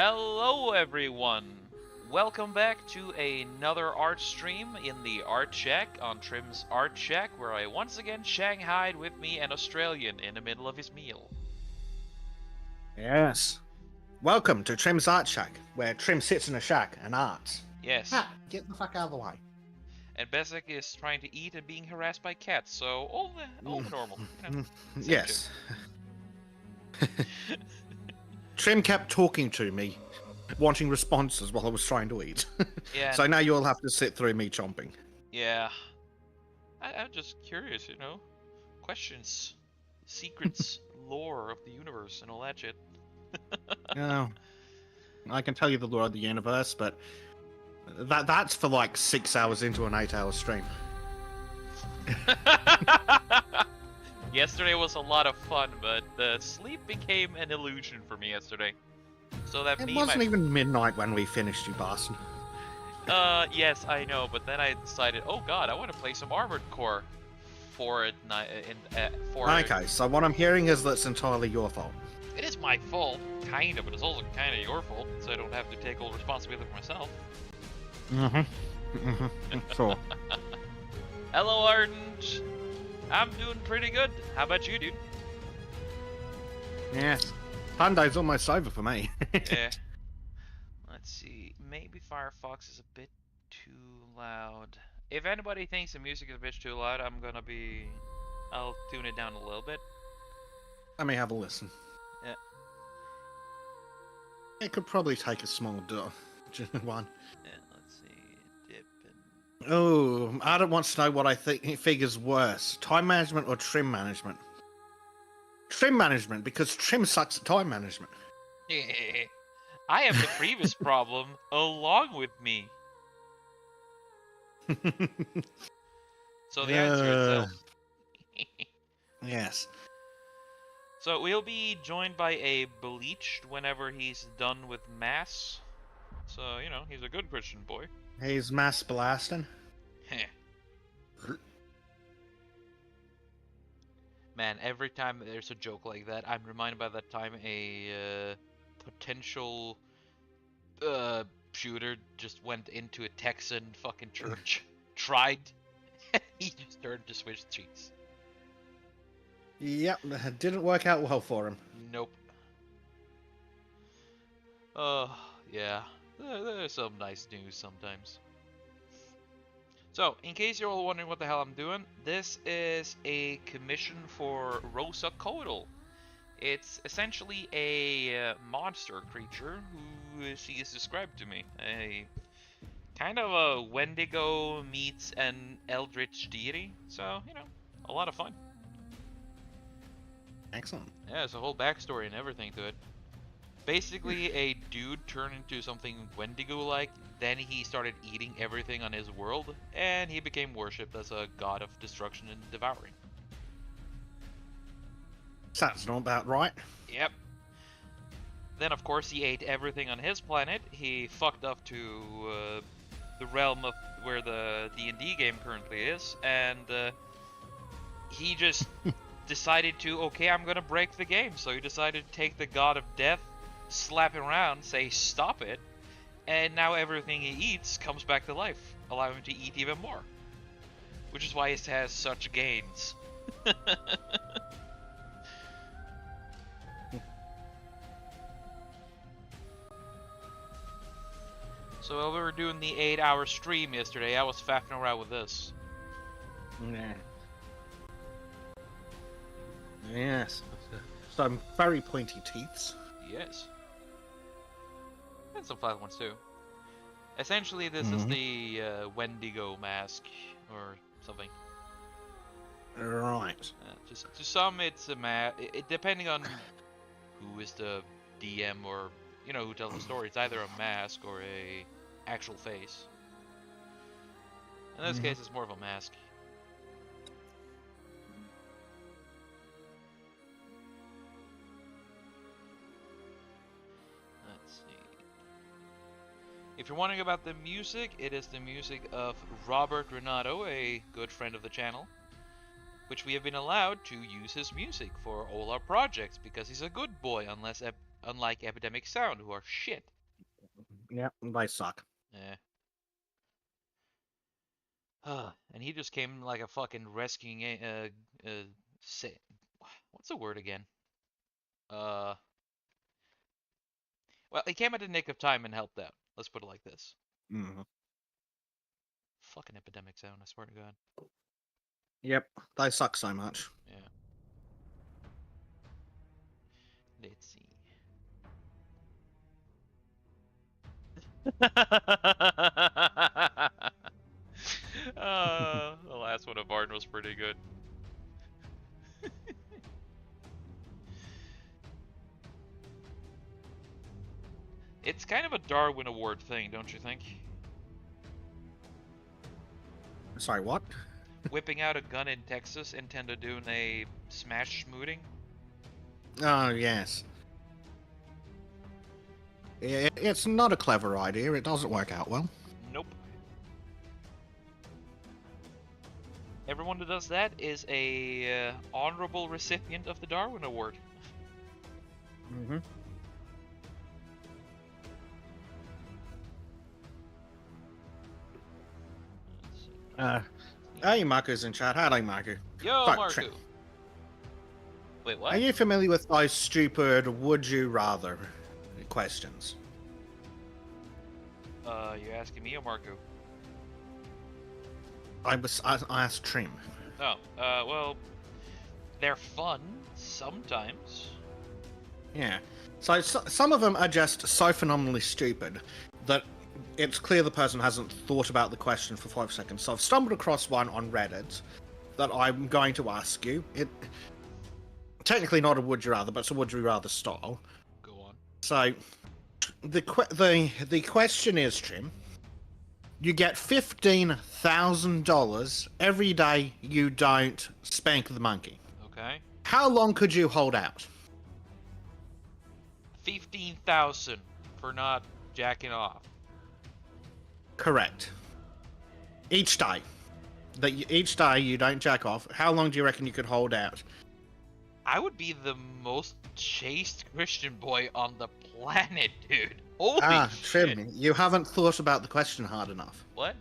Hello everyone! Welcome back to another art stream in the Art Shack on Trym's Art Shack, where I once again shanghaied with me an Australian in the middle of his meal. Yes. Welcome to Trym's Art Shack, where Trym sits in a shack and arts. Yes. Ah, get the fuck out of the way. And Bezek is trying to eat and being harassed by cats, so all the normal. You know, Yes. Trym kept talking to me, wanting responses while I was trying to eat. Yeah. So now you'll have to sit through me chomping. Yeah. I'm just curious, you know? Questions, secrets, lore of the universe, and all that shit. No. I can tell you the lore of the universe, but that's for like 6 hours into an 8-hour stream. Yesterday was a lot of fun, but the sleep became an illusion for me yesterday. So that It wasn't even midnight when we finished, you bastard. Yes, I know, but then I decided, oh god, I want to play some Armored Core Okay, so what I'm hearing is that's entirely your fault. It is my fault, kinda, but it's also kinda your fault, so I don't have to take all responsibility for myself. Sure. Hello, Ardent! I'm doing pretty good. How about you, dude? Yes. Fun day's almost over for me. Yeah. Let's see. Maybe Firefox is a bit too loud. If anybody thinks the music is a bit too loud, I'll tune it down a little bit. Let me have a listen. Yeah. It could probably take a small one. Yeah, let's see. Dip and... Oh, Ardent wants to know what I think he figures worse, time management or Trym management. Trym management, because Trym sucks at time management. I have the previous problem along with me. So the answer itself. Yes. So we'll be joined by a Bleached whenever he's done with Mass. So, you know, he's a good Christian boy. He's mass blasting. Man, every time there's a joke like that, I'm reminded by that time a potential shooter just went into a Texan fucking church, tried, he just turned to switch streets. Yep, it didn't work out well for him. Nope. Oh, yeah. There's some nice news sometimes. So, in case you're all wondering what the hell I'm doing, this is a commission for Rosa Codal. It's essentially a monster creature who she is described to me. A kind of a Wendigo meets an Eldritch deity. So, you know, a lot of fun. Excellent. Yeah, there's a whole backstory and everything to it. Basically, a dude turned into something Wendigo-like, then he started eating everything on his world, and he became worshipped as a god of destruction and devouring. Sounds not about right. Yep. Then, of course, he ate everything on his planet. He fucked up to the realm of where the D&D game currently is, and he just decided to, okay, I'm gonna break the game. So he decided to take the god of death, slap him around, say stop it, and now everything he eats comes back to life, allowing him to eat even more. Which is why it has such gains. So while we were doing the 8-hour stream yesterday, I was faffing around with this. Yeah. Yes. Some very pointy teeths. Yes. And some flat ones too. Essentially, this is the Wendigo mask, or something. Right. Just to some, it's a mask. Depending on who is the DM or, you know, who tells the story, it's either a mask or a actual face. In this case, it's more of a mask. Let's see. If you're wondering about the music, it is the music of Robert Renato, a good friend of the channel, which we have been allowed to use his music for all our projects because he's a good boy, Unlike Epidemic Sound, who are shit. Yeah, they suck. Yeah. And he just came like a fucking rescuing say, what's the word again? Well, he came at the nick of time and helped out. Let's put it like this. Mm. Fucking Epidemic Sound, I swear to God. Yep, they suck so much. Yeah. Let's see. The last one of Arden was pretty good. It's kind of a Darwin Award thing, don't you think? Sorry, what? Whipping out a gun in Texas intended doing a smash smooting? Oh, yes. It's not a clever idea. It doesn't work out well. Nope. Everyone who does that is a honorable recipient of the Darwin Award. Mm-hmm. Hey, Marco's in chat. Hello, Marco. Yo, Fuck, Marco. Trym. Wait, what? Are you familiar with those stupid would you rather questions? You asking me or Marco? I asked Trym. Oh, well, they're fun sometimes. Yeah. So some of them are just so phenomenally stupid that it's clear the person hasn't thought about the question for 5 seconds. So I've stumbled across one on Reddit that I'm going to ask you. It technically not a would you rather, but it's a would you rather style. Go on. So the question is, Trym, you get $15,000 every day you don't spank the monkey. Okay. How long could you hold out? 15,000 for not jacking off. Correct. Each day. Each day you don't jack off. How long do you reckon you could hold out? I would be the most chaste Christian boy on the planet, dude. Holy shit. Trym, you haven't thought about the question hard enough. What?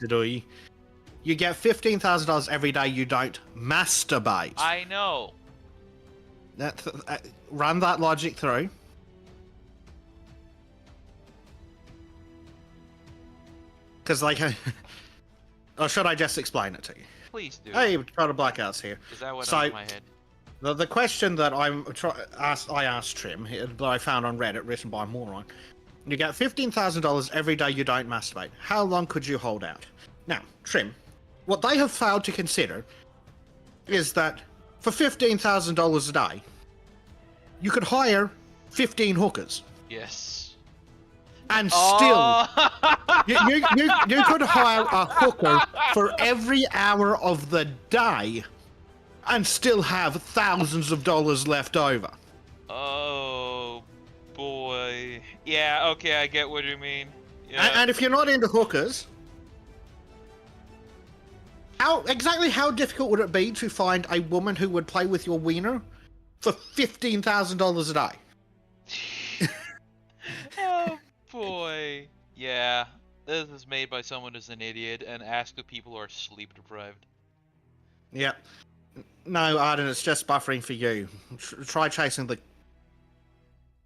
You get $15,000 every day you don't masturbate. I know. Run that logic through. Because, like, or should I just explain it to you? Please do. Hey, try to blackouts here. Is that what So- out of my head? The question that I asked Trym, that I found on Reddit, written by a moron. You get $15,000 every day you don't masturbate. How long could you hold out? Now, Trym, what they have failed to consider is that for $15,000 a day, you could hire 15 hookers. Yes. And still, you could hire a hooker for every hour of the day and still have thousands of dollars left over. Oh, boy. Yeah, okay, I get what you mean. Yeah. And if you're not into hookers, how difficult would it be to find a woman who would play with your wiener for $15,000 a day? Oh, boy. Yeah, this is made by someone who's an idiot and asked the people who are sleep deprived. Yeah. No, Arden, it's just buffering for you. Try chasing the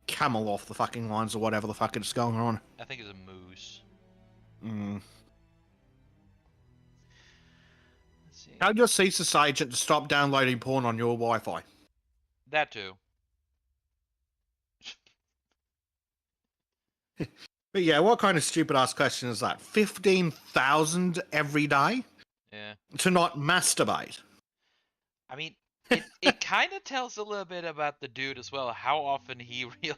camel off the fucking lines or whatever the fuck is going on. I think it's a moose. Mm. Let's see. Tell your CSIS agent to stop downloading porn on your Wi-Fi. That too. But yeah, what kind of stupid ass question is that? 15,000 every day Yeah. to not masturbate? I mean, it kind of tells a little bit about the dude as well, how often he really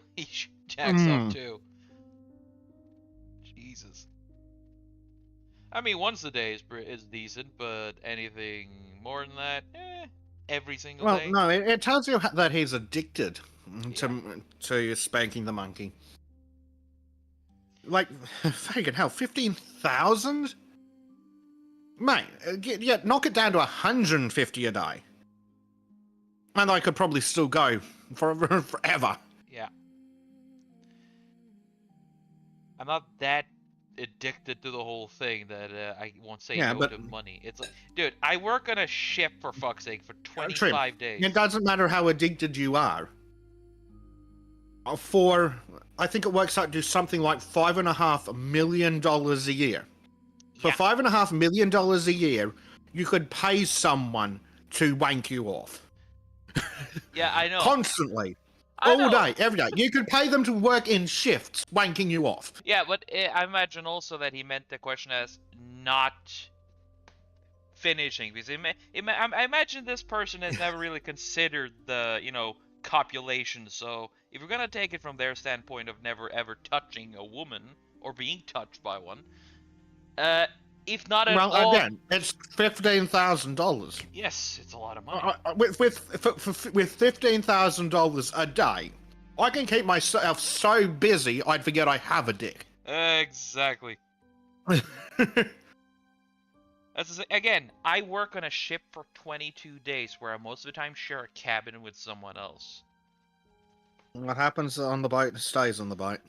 jacks up too. Jesus. I mean, once a day is decent, but anything more than that, every single day. Well, no, it tells you that he's addicted to spanking the monkey. Like, fucking hell, 15,000? Mate, yeah, knock it down to 150 a day. And I could probably still go for forever. Yeah. I'm not that addicted to the whole thing that I won't say Yeah, no but to money. It's like, dude, I work on a ship for fuck's sake for Trym, 25 days. it doesn't matter how addicted you are. For I think it works out to something like $5.5 million a year. For Yeah. $5.5 million a year, you could pay someone to wank you off. Yeah, I know. Constantly. I All know. day, every day. You could pay them to work in shifts, wanking you off. Yeah, but I imagine also that he meant the question as not finishing, because I imagine this person has never really considered the, copulation. So if you're gonna take it from their standpoint of never ever touching a woman or being touched by one, if not at Well, all, again, it's $15,000. yes, it's a lot of money. With $15,000 a day, I can keep myself so busy I'd forget I have a dick. Exactly. Again, I work on a ship for 22 days, where I most of the time share a cabin with someone else. What happens on the boat stays on the boat.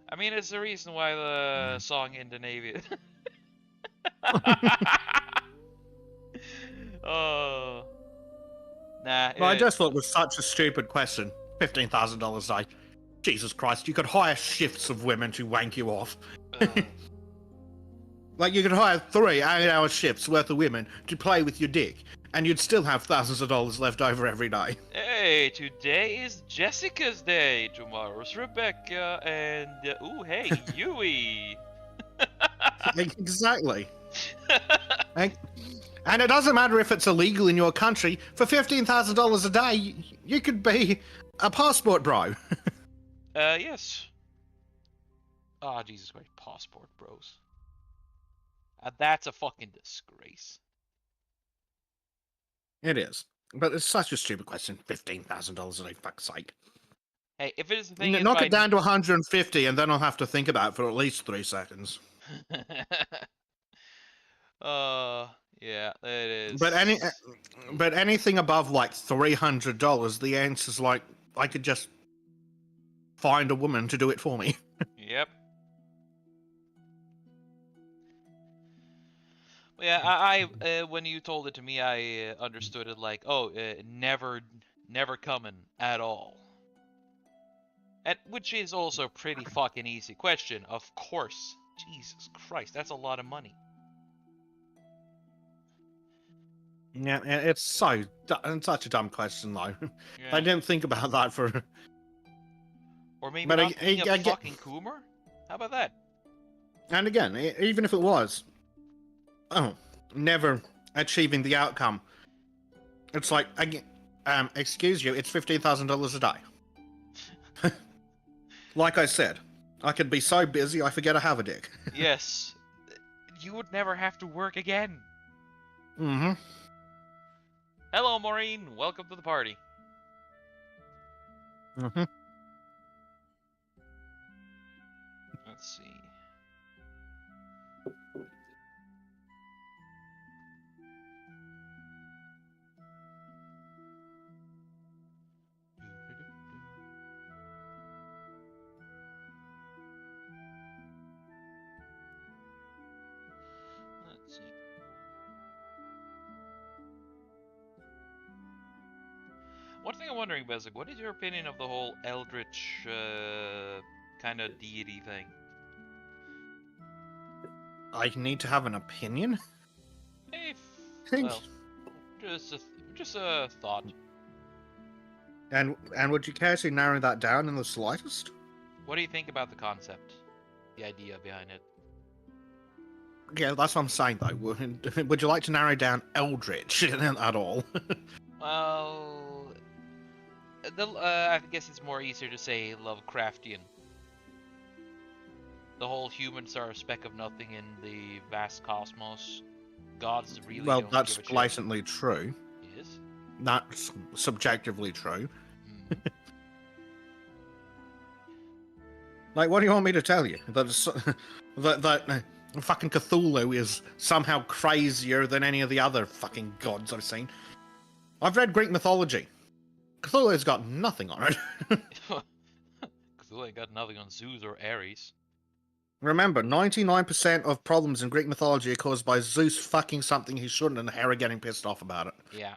I mean, it's the reason why the song in the Navy. Oh. Nah. Well, I just thought it was such a stupid question. $15,000 a day. Jesus Christ, you could hire shifts of women to wank you off. Like, you could hire 3 8-hour shifts worth of women to play with your dick, and you'd still have thousands of dollars left over every day. Hey, today is Jessica's day. Tomorrow's Rebecca, and ooh, hey, Yui. Exactly. And it doesn't matter if it's illegal in your country. For $15,000 a day, you could be a passport bro. Yes. Ah, oh, Jesus Christ, passport bros. That's a fucking disgrace. It is. But it's such a stupid question. $15,000 a day, fuck's sake. Hey, if it is the thing, Knock it down to 150, and then I'll have to think about it for at least 3 seconds. Yeah, it is. But anything above like $300, the answer's like I could just find a woman to do it for me. Yep. Yeah, I when you told it to me, I understood it like, oh, never coming at all. And which is also a pretty fucking easy question, of course. Jesus Christ, that's a lot of money. Yeah, it's such a dumb question though. Yeah. I didn't think about that for. Or maybe not being a fucking Coomer? How about that? And again, even if it was, never achieving the outcome. It's like, excuse you, it's $15,000 a day. Like I said, I could be so busy I forget I have a dick. Yes. You would never have to work again. Mm-hmm. Hello, Maureen. Welcome to the party. Mm-hmm. Let's see. Let's see. One thing I'm wondering, Bezic, what is your opinion of the whole Eldritch kind of deity thing? I need to have an opinion? Well, just a thought. And would you care to narrow that down in the slightest? What do you think about the concept? The idea behind it? Yeah, that's what I'm saying though. Would you like to narrow down Eldritch at all? Well, I guess it's more easier to say Lovecraftian. The whole humans are a speck of nothing in the vast cosmos. Gods really well, don't that's give a blatantly true. Yes? That's subjectively true. Mm. Like, what do you want me to tell you? That fucking Cthulhu is somehow crazier than any of the other fucking gods I've seen. I've read Greek mythology. Cthulhu's got nothing on it. Cthulhu ain't got nothing on Zeus or Ares. Remember, 99% of problems in Greek mythology are caused by Zeus fucking something he shouldn't and Hera getting pissed off about it. Yeah.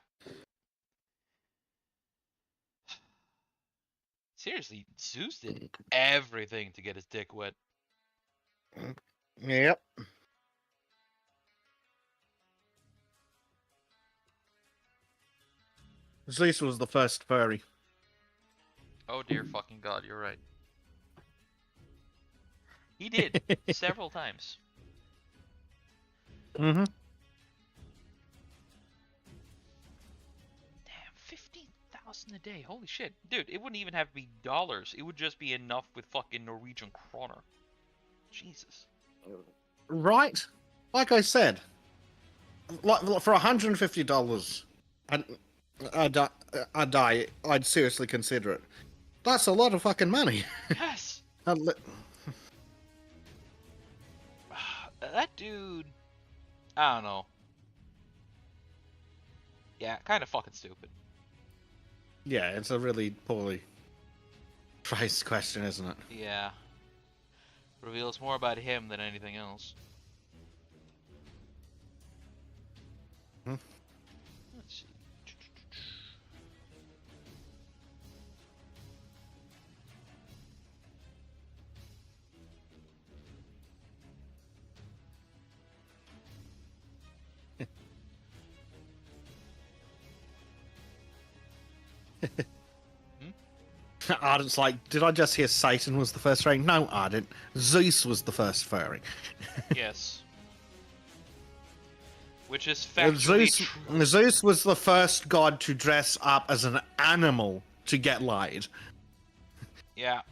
Seriously, Zeus did everything to get his dick wet. Yep. Zeus was the first furry. Oh dear fucking god, you're right. He did several times. Mm-hmm. Damn, 15,000 a day. Holy shit. Dude, it wouldn't even have to be dollars. It would just be enough with fucking Norwegian kroner. Jesus. Right? Like I said, like for $150 a day, I'd seriously consider it. That's a lot of fucking money. Yes! That dude... I don't know. Yeah, kind of fucking stupid. Yeah, it's a really poorly phrased question, isn't it? Yeah. Reveals more about him than anything else. Hmm? Let's see. Ardent's like, did I just hear Satan was the first furry? No, Ardent. Zeus was the first furry. Yes. Which is factually true. Zeus was the first god to dress up as an animal to get laid. Yeah.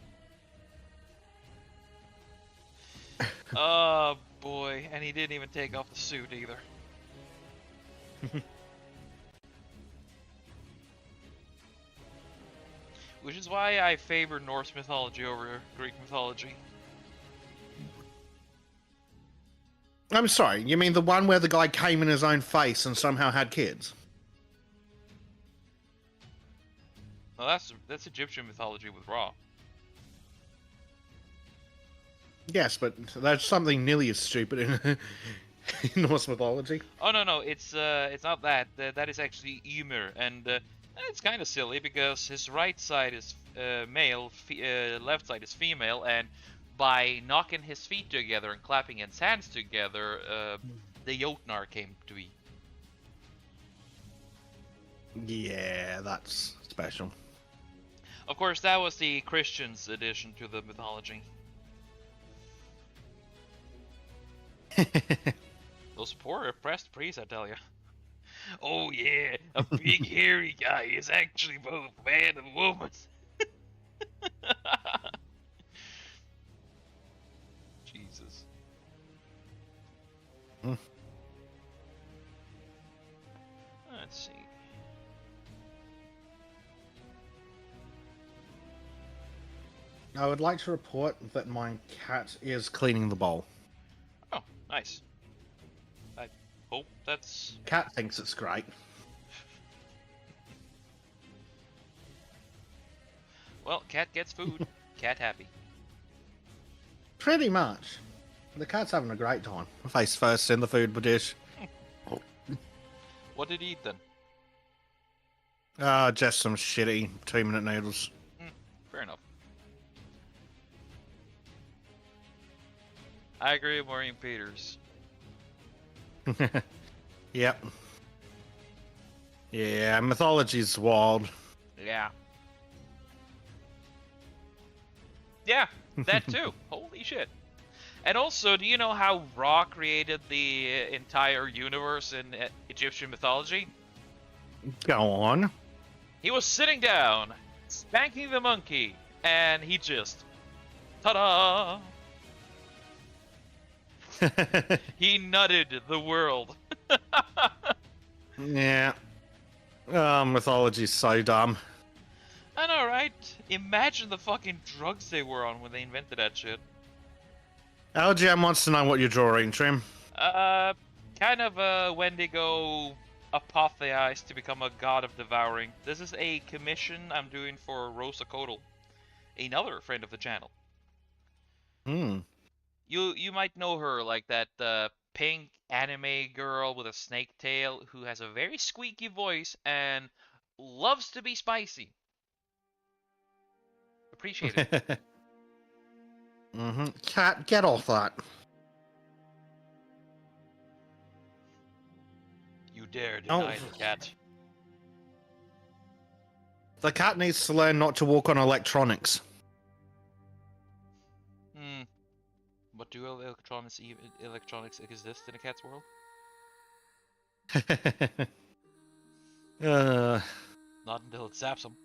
Oh boy, and he didn't even take off the suit either. Which is why I favor Norse mythology over Greek mythology. I'm sorry, you mean the one where the guy came in his own face and somehow had kids? Well, that's Egyptian mythology with Ra. Yes, but there's something nearly as stupid in Norse mythology. Oh no, it's not that. That is actually Ymir, and it's kind of silly because his right side is male, left side is female, and by knocking his feet together and clapping his hands together, the Jotnar came to be. Yeah, that's special. Of course, that was the Christians' addition to the mythology. Those poor oppressed priests, I tell you. Oh yeah, a big hairy guy is actually both man and woman. Jesus. Let's see. I would like to report that my cat is cleaning the bowl. Oh, nice. I hope that's... Cat thinks it's great. Well, cat gets food. Cat happy. Pretty much. The cat's having a great time. Face first in the food dish. What did he eat then? Just some shitty 2-minute noodles. Fair enough. I agree with Maureen Peters. Yep. Yeah, mythology's wild. Yeah. Yeah, that too. Holy shit. And also, do you know how Ra created the entire universe in Egyptian mythology? Go on. He was sitting down, spanking the monkey, and he just... Ta-da! He nutted the world. Yeah. Mythology's so dumb. I know, right? Imagine the fucking drugs they were on when they invented that shit. LGM wants to know what you're drawing, Trym. Kind of a Wendigo apotheosis to become a god of devouring. This is a commission I'm doing for Rosa Kodal, another friend of the channel. You might know her like that pink anime girl with a snake tail who has a very squeaky voice and loves to be spicy. Appreciate it. Cat, get off that. You dare deny the cat. The cat needs to learn not to walk on electronics. But do electronics exist in a cat's world? Not until it zaps them.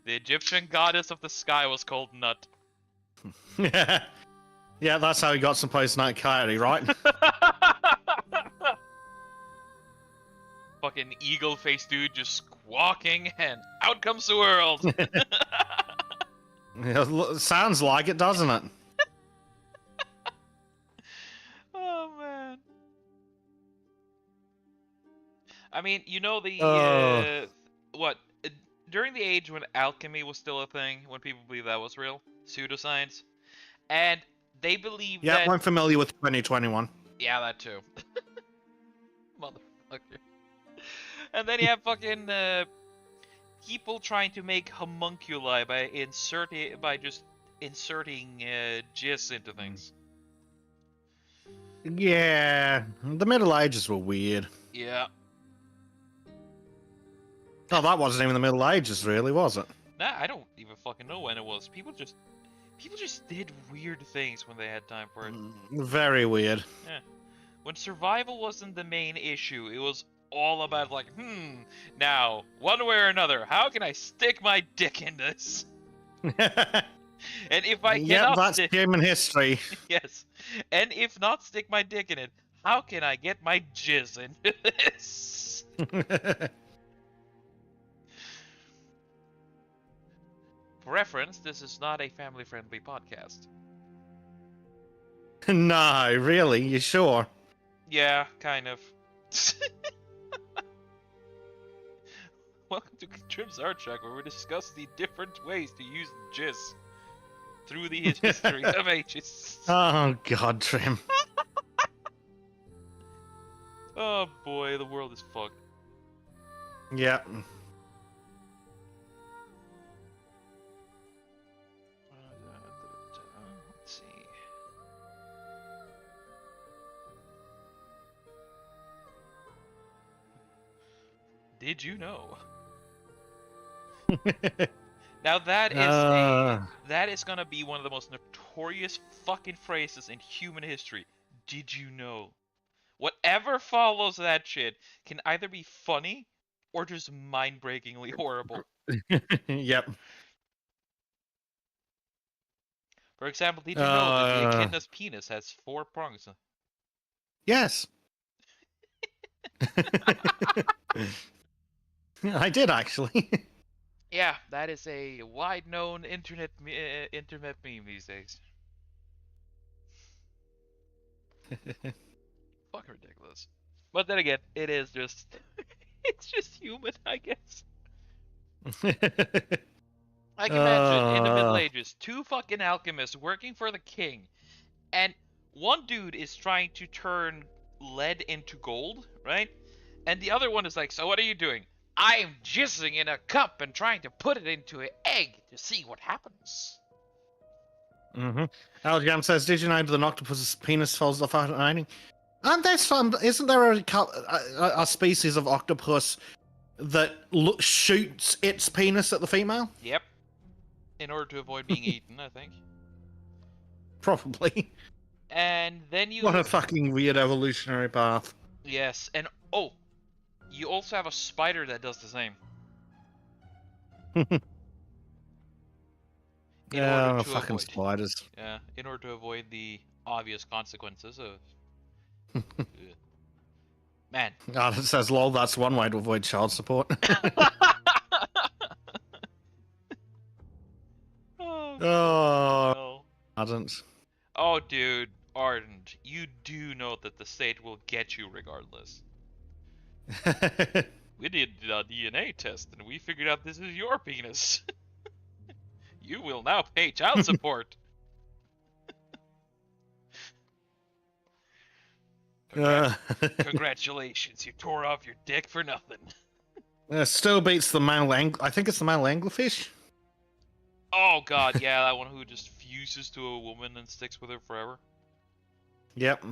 The Egyptian goddess of the sky was called Nut. Yeah, that's how he got some post-night coyote, right? Fucking eagle-faced dude just squawking, and out comes the world. Sounds like it, doesn't it? Oh man. I mean, you know the during the age when alchemy was still a thing, when people believed that was real, pseudoscience, and they believed that. Yeah, I'm familiar with 2021. Yeah, that too. Motherfucker. And then you have fucking people trying to make homunculi by just inserting jizz into things. Yeah, the Middle Ages were weird. Yeah. Oh, that wasn't even the Middle Ages, really, was it? Nah, I don't even fucking know when it was. People just did weird things when they had time for it. Very weird. Yeah. When survival wasn't the main issue, it was all about like, now, one way or another, how can I stick my dick in this? And if I cannot that's human history. Yes. And if not stick my dick in it, how can I get my jizz into this? For reference, this is not a family-friendly podcast. No, really? You sure? Yeah, kind of. Welcome to Trym's Art Shack, where we discuss the different ways to use jizz through the history of ages. Oh God, Trym. Oh boy, the world is fucked. Yeah. Let's see. Did you know? Now that is that is gonna be one of the most notorious fucking phrases in human history. Did you know? Whatever follows that shit can either be funny or just mind-breakingly horrible. Yep. For example, did you know that the echidna's penis has 4 prongs? Yes. I did actually. Yeah, that is a wide-known internet meme these days. Fucking ridiculous. But then again, it is just it's just human, I guess. I can imagine in the Middle Ages, 2 fucking alchemists working for the king, and one dude is trying to turn lead into gold, right? And the other one is like, so what are you doing? I'm jizzing in a cup and trying to put it into an egg to see what happens. Algam says, did you know that an octopus's penis falls off after eating? And there's some, isn't there a species of octopus that shoots its penis at the female? Yep. In order to avoid being eaten, I think. Probably. And then you... What a fucking weird evolutionary path. Yes, and oh, you also have a spider that does the same. Yeah, fucking spiders. Yeah, in order to avoid the obvious consequences of... Man. God, it says, lol, that's one way to avoid child support. No. Ardent. Oh, dude, Ardent, you do know that the state will get you regardless. We did a DNA test, and we figured out this is your penis. You will now pay child support. Congratulations, you tore off your dick for nothing. Still beats the male I think it's the male anglerfish. Oh god, yeah, that one who just fuses to a woman and sticks with her forever. Yep.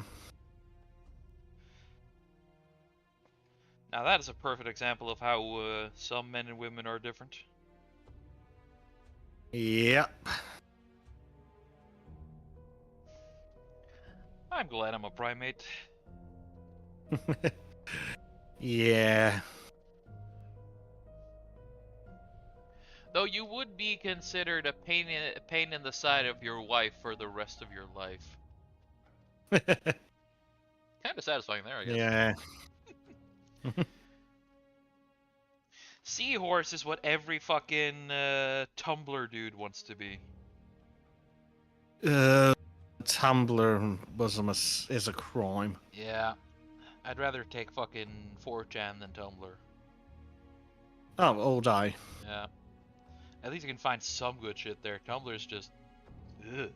Now that is a perfect example of how some men and women are different. Yep. I'm glad I'm a primate. Yeah. Though you would be considered a pain in the side of your wife for the rest of your life. Kind of satisfying there, I guess. Yeah. Seahorse is what every fucking Tumblr dude wants to be. Tumblr is a crime. Yeah. I'd rather take fucking 4chan than Tumblr. Oh, all day. Yeah. At least you can find some good shit there. Tumblr's just... ugh.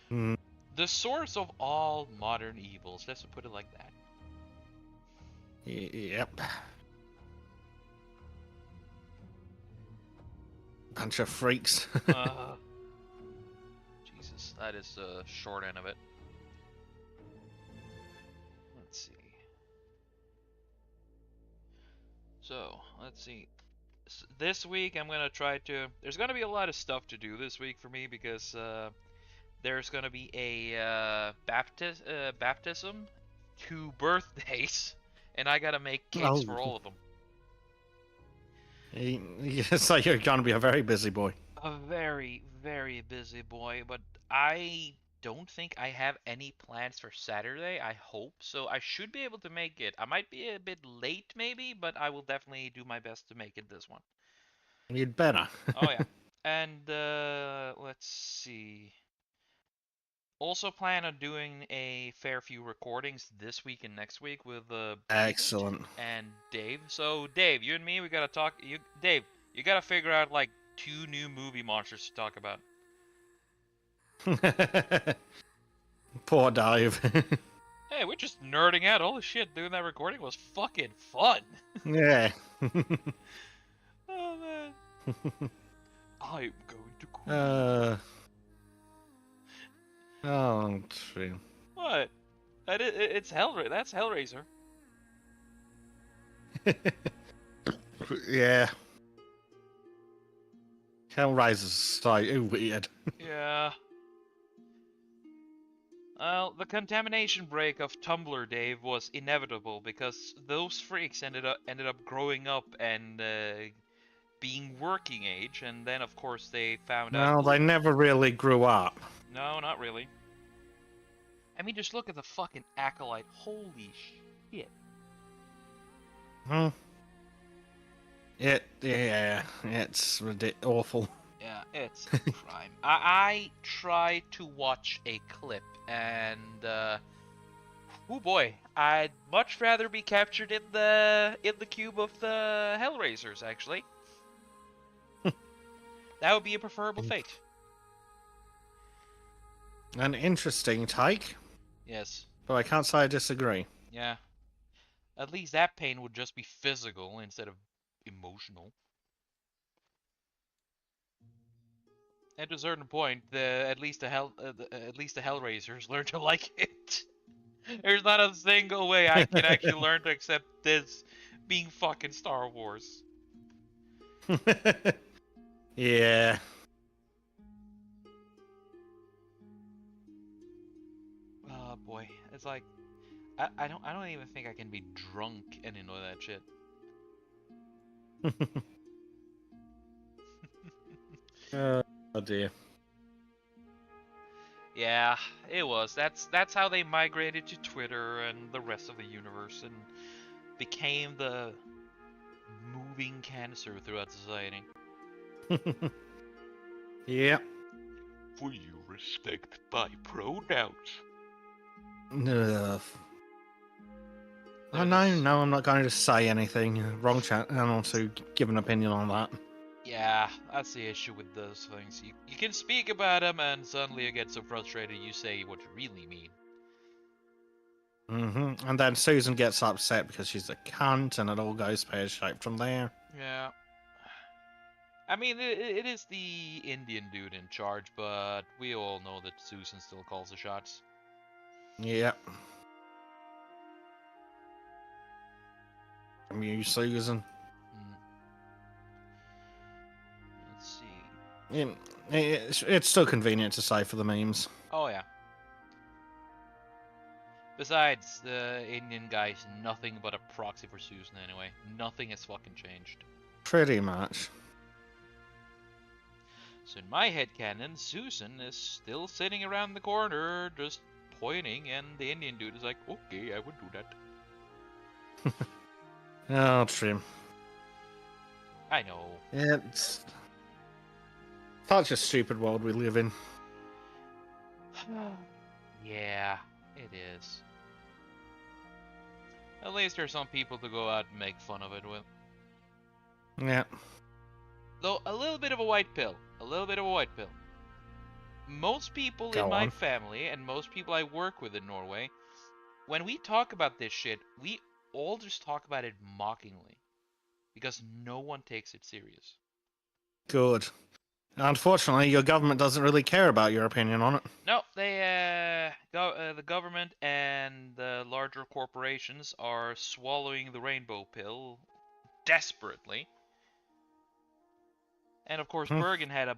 Mm. The source of all modern evils. Let's put it like that. Yep. Bunch of freaks. Jesus, that is the short end of it. Let's see. So, let's see. This week I'm going to try to... There's going to be a lot of stuff to do this week for me because there's going to be a baptism, 2 birthdays, and I got to make cakes for all of them. So you're going to be a very busy boy. A very, very busy boy, but I don't think I have any plans for Saturday. I hope so. I should be able to make it. I might be a bit late maybe, but I will definitely do my best to make it this one. You'd better. Oh yeah. And let's see. Also plan on doing a fair few recordings this week and next week with Excellent. and Dave. So Dave, you and me, we gotta talk. Dave, you gotta figure out like 2 new movie monsters to talk about. Poor Dave. Hey, we're just nerding out. Holy shit, doing that recording was fucking fun. Yeah. Oh man. I'm going to quit. Oh, true. What? It's Hellraiser. That's Hellraiser. Yeah. Hellraiser's so weird. Yeah. Well, the contamination break of Tumblr, Dave, was inevitable because those freaks ended up growing up and being working age, and then of course they found out. No, they never really grew up. No, not really. I mean, just look at the fucking acolyte. Holy shit. Hmm. It's awful. Yeah, it's a crime. I tried to watch a clip, and oh boy, I'd much rather be captured in the cube of the Hellraisers. Actually, that would be a preferable fate. An interesting take, Yes. but I can't say I disagree. Yeah. At least that pain would just be physical instead of emotional. At a certain point, at least the Hellraisers learn to like it. There's not a single way I can actually learn to accept this being fucking Star Wars. Yeah. Oh boy, it's like I don't even think I can be drunk and enjoy that shit. Oh dear. Yeah, it was. That's how they migrated to Twitter and the rest of the universe and became the moving cancer throughout society. Yep. Will you respect my pronouns? Ugh. I know, no, I'm not going to say anything. Wrong chat, and also give an opinion on that. Yeah, that's the issue with those things. You can speak about them, and suddenly you get so frustrated you say what you really mean. And then Susan gets upset because she's a cunt, and it all goes pear-shaped from there. Yeah. I mean, it is the Indian dude in charge, but we all know that Susan still calls the shots. Yep. From you, Susan. Let's see. It's still convenient to say for the memes. Oh, yeah. Besides, the Indian guy's nothing but a proxy for Susan anyway. Nothing has fucking changed. Pretty much. So in my headcanon, Susan is still sitting around the corner, just pointing, and the Indian dude is like, okay, I would do that. Oh, Trym. I know. It's such a stupid world we live in. Yeah, it is. At least there's some people to go out and make fun of it with. Yeah. Though, a little bit of a white pill. A little bit of a white pill. Most people Go in my on. family, and most people I work with in Norway, when we talk about this shit, we all just talk about it mockingly. Because no one takes it serious. Good. Unfortunately, your government doesn't really care about your opinion on it. No, the government and the larger corporations are swallowing the rainbow pill desperately. And of course, Bergen had a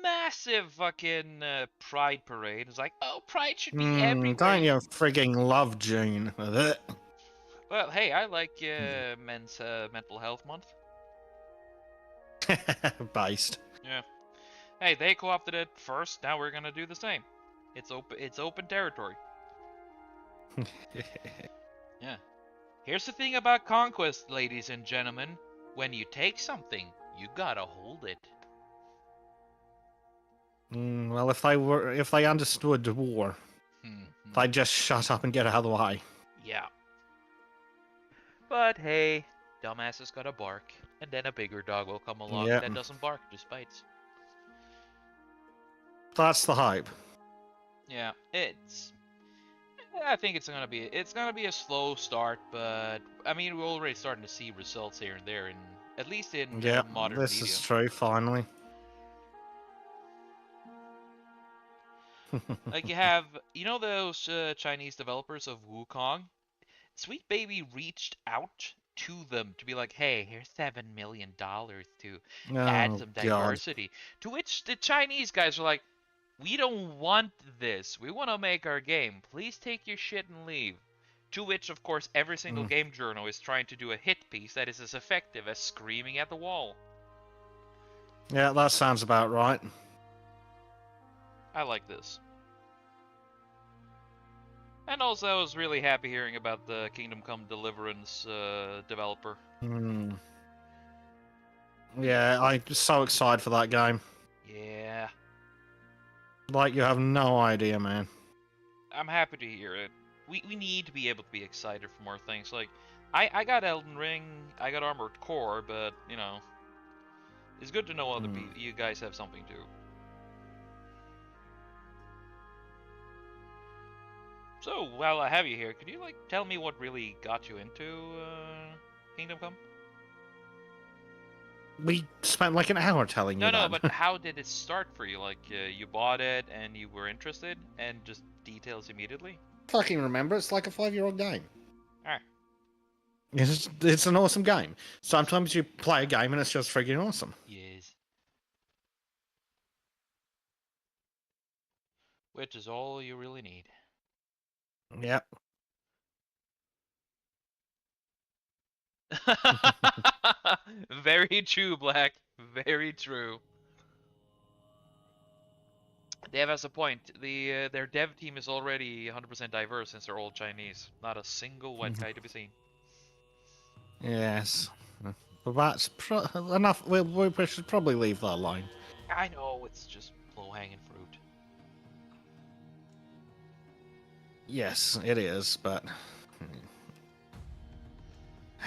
massive fucking pride parade. It's like, oh, pride should be everywhere. Don't you frigging love June? Well, hey, I like men's mental health month. Based. Yeah. Hey, they co-opted it first. Now we're gonna do the same. It's open territory. Yeah. Here's the thing about conquest, ladies and gentlemen. When you take something, you gotta hold it. Well, if they understood war, they'd just shut up and get out of the way. Yeah. But hey, dumbasses gotta bark, and then a bigger dog will come along that doesn't bark, just bites. That's the hype. Yeah, I think it's gonna be a slow start, but I mean we're already starting to see results here and there, at least in modern this media. is true. Finally. Like you have, those Chinese developers of Wukong? Sweet Baby reached out to them to be like, hey, here's $7 million to add some diversity. To which the Chinese guys are like, we don't want this. We want to make our game. Please take your shit and leave. To which, of course, every single game journal is trying to do a hit piece that is as effective as screaming at the wall. Yeah, that sounds about right. I like this. And also, I was really happy hearing about the Kingdom Come Deliverance developer. Yeah, I'm so excited for that game. Yeah. Like, you have no idea, man. I'm happy to hear it. We need to be able to be excited for more things. Like, I got Elden Ring, I got Armored Core, but, it's good to know other people. You guys have something too. So, while I have you here, could you, tell me what really got you into Kingdom Come? We spent like an hour telling you that. No, but how did it start for you? You bought it and you were interested, and just details immediately? Fucking remember, it's like a 5-year-old game. Alright. It's an awesome game. Sometimes you play a game and it's just freaking awesome. Yes. Which is all you really need. Yep. Very true, Black. Very true. Dev has a point. Their dev team is already 100% diverse since they're all Chinese. Not a single white guy to be seen. Yes. But that's enough. We should probably leave that alone. I know, it's just low-hanging fruit. Yes, it is, but...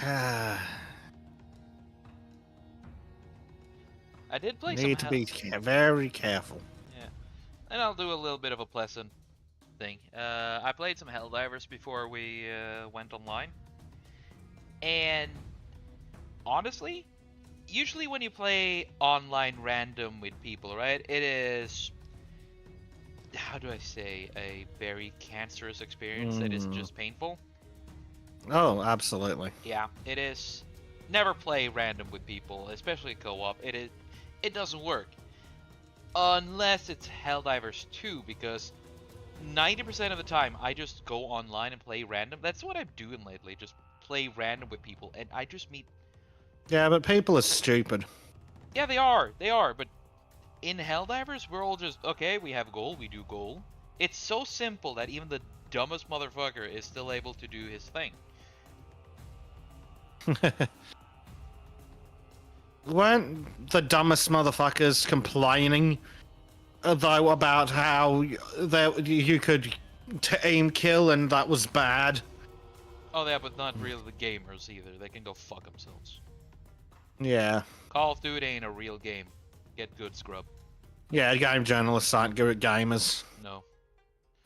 I did play some Need to be very careful. Yeah. And I'll do a little bit of a pleasant thing. I played some Helldivers before we went online. And honestly, usually when you play online random with people, right, it is, how do I say, a very cancerous experience that is just painful. Oh, absolutely. Yeah, it is. Never play random with people, especially co-op. It doesn't work. Unless it's Helldivers 2, because 90% of the time I just go online and play random. That's what I'm doing lately, just play random with people, and I just meet... Yeah, but people are stupid. Yeah, they are, but in Helldivers, we're all just, okay, we have a goal, we do goal. It's so simple that even the dumbest motherfucker is still able to do his thing. Weren't the dumbest motherfuckers complaining, though, about how you could aim kill and that was bad? Oh yeah, but not really the gamers either. They can go fuck themselves. Yeah. Call of Duty ain't a real game. Get good, scrub. Yeah, game journalists aren't good at gamers. No.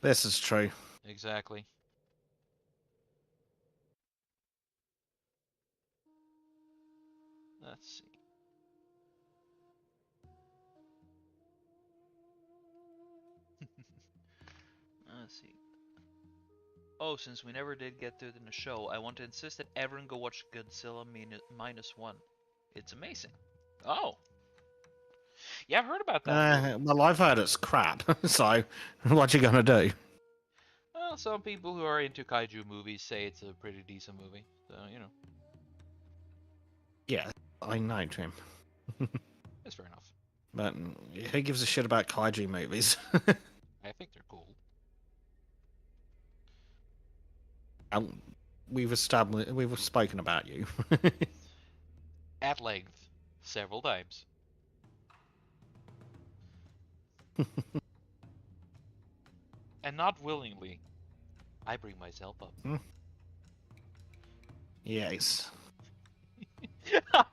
This is true. Exactly. Let's see. Let's see. Oh, since we never did get to it in the show, I want to insist that everyone go watch Godzilla -1. It's amazing. Oh. Yeah, I've heard about that. Well, I've heard it's crap, so what you gonna do? Well, some people who are into kaiju movies say it's a pretty decent movie, so, you know. Yeah, I know, Trym. It's fair enough. But who gives a shit about kaiju movies? I think they're cool. We've spoken about you. At length. Several times. And not willingly. I bring myself up. Yes.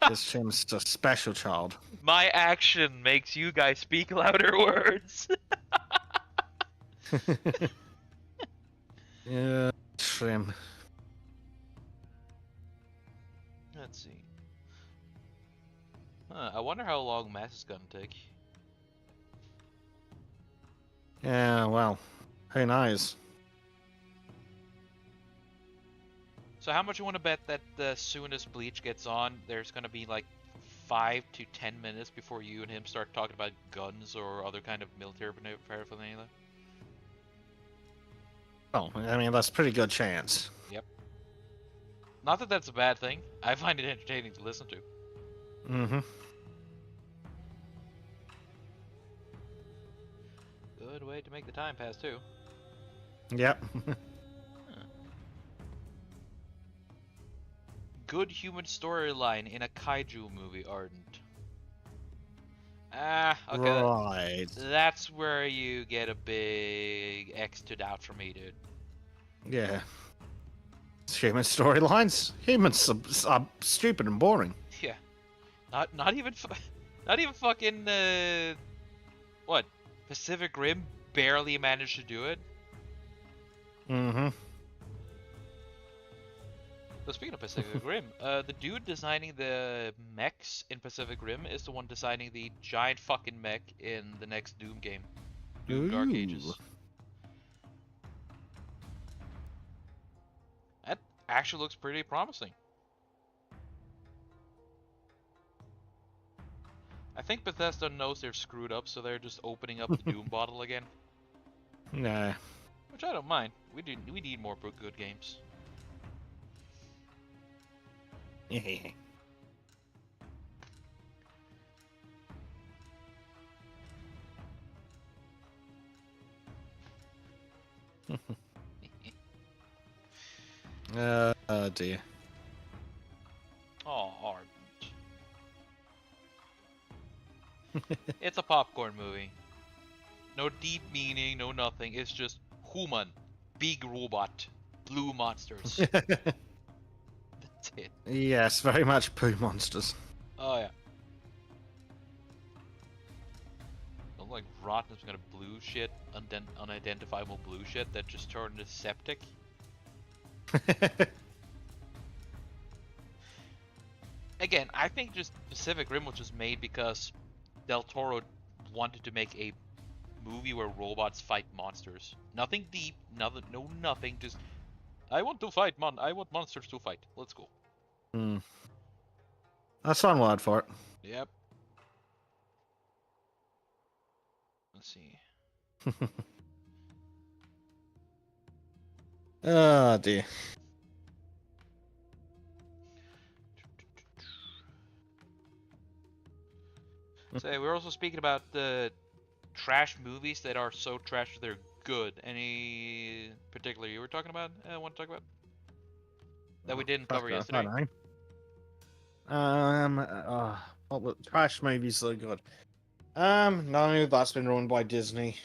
This Trym's a special child. My action makes you guys speak louder words. Yeah, Trym. Let's see. I wonder how long Mass is gonna take. Yeah, well, who knows? So how much you want to bet that as soon as Bleach gets on, there's gonna be like 5 to 10 minutes before you and him start talking about guns or other kind of military paraphernalia? Oh, I mean, that's a pretty good chance. Yep. Not that that's a bad thing. I find it entertaining to listen to. Mm-hmm. Good way to make the time pass, too. Yep. Good human storyline in a kaiju movie, Ardent. Ah, okay. Right. That's where you get a big X to doubt from me, dude. Yeah. Human storylines. Humans are stupid and boring. Yeah. Not even fucking what? Pacific Rim barely managed to do it. Mm-hmm. So speaking of Pacific Rim, the dude designing the mechs in Pacific Rim is the one designing the giant fucking mech in the next Doom game. Doom Dark Ages. That actually looks pretty promising. I think Bethesda knows they're screwed up, so they're just opening up the Doom bottle again. Nah. Which I don't mind. We need more good games. Oh dear. Oh, Ardent. It's a popcorn movie. No deep meaning, no nothing. It's just human, big robot, blue monsters. That's it. Yes, very much poo monsters. Oh yeah. Don't like rotten some kind of blue shit, unidentifiable blue shit that just turned into septic. Again, I think just Pacific Rim was just made because Del Toro wanted to make a movie where robots fight monsters. Nothing deep, nothing. Just I want to fight I want monsters to fight. Let's go. That's one word for it. Yep. Let's see. Oh dear. So we're also speaking about the trash movies that are so trash that they're good. Any particular you were talking about? Want to talk about that we didn't cover yesterday? What was trash movies so good? No, that's been ruined by Disney.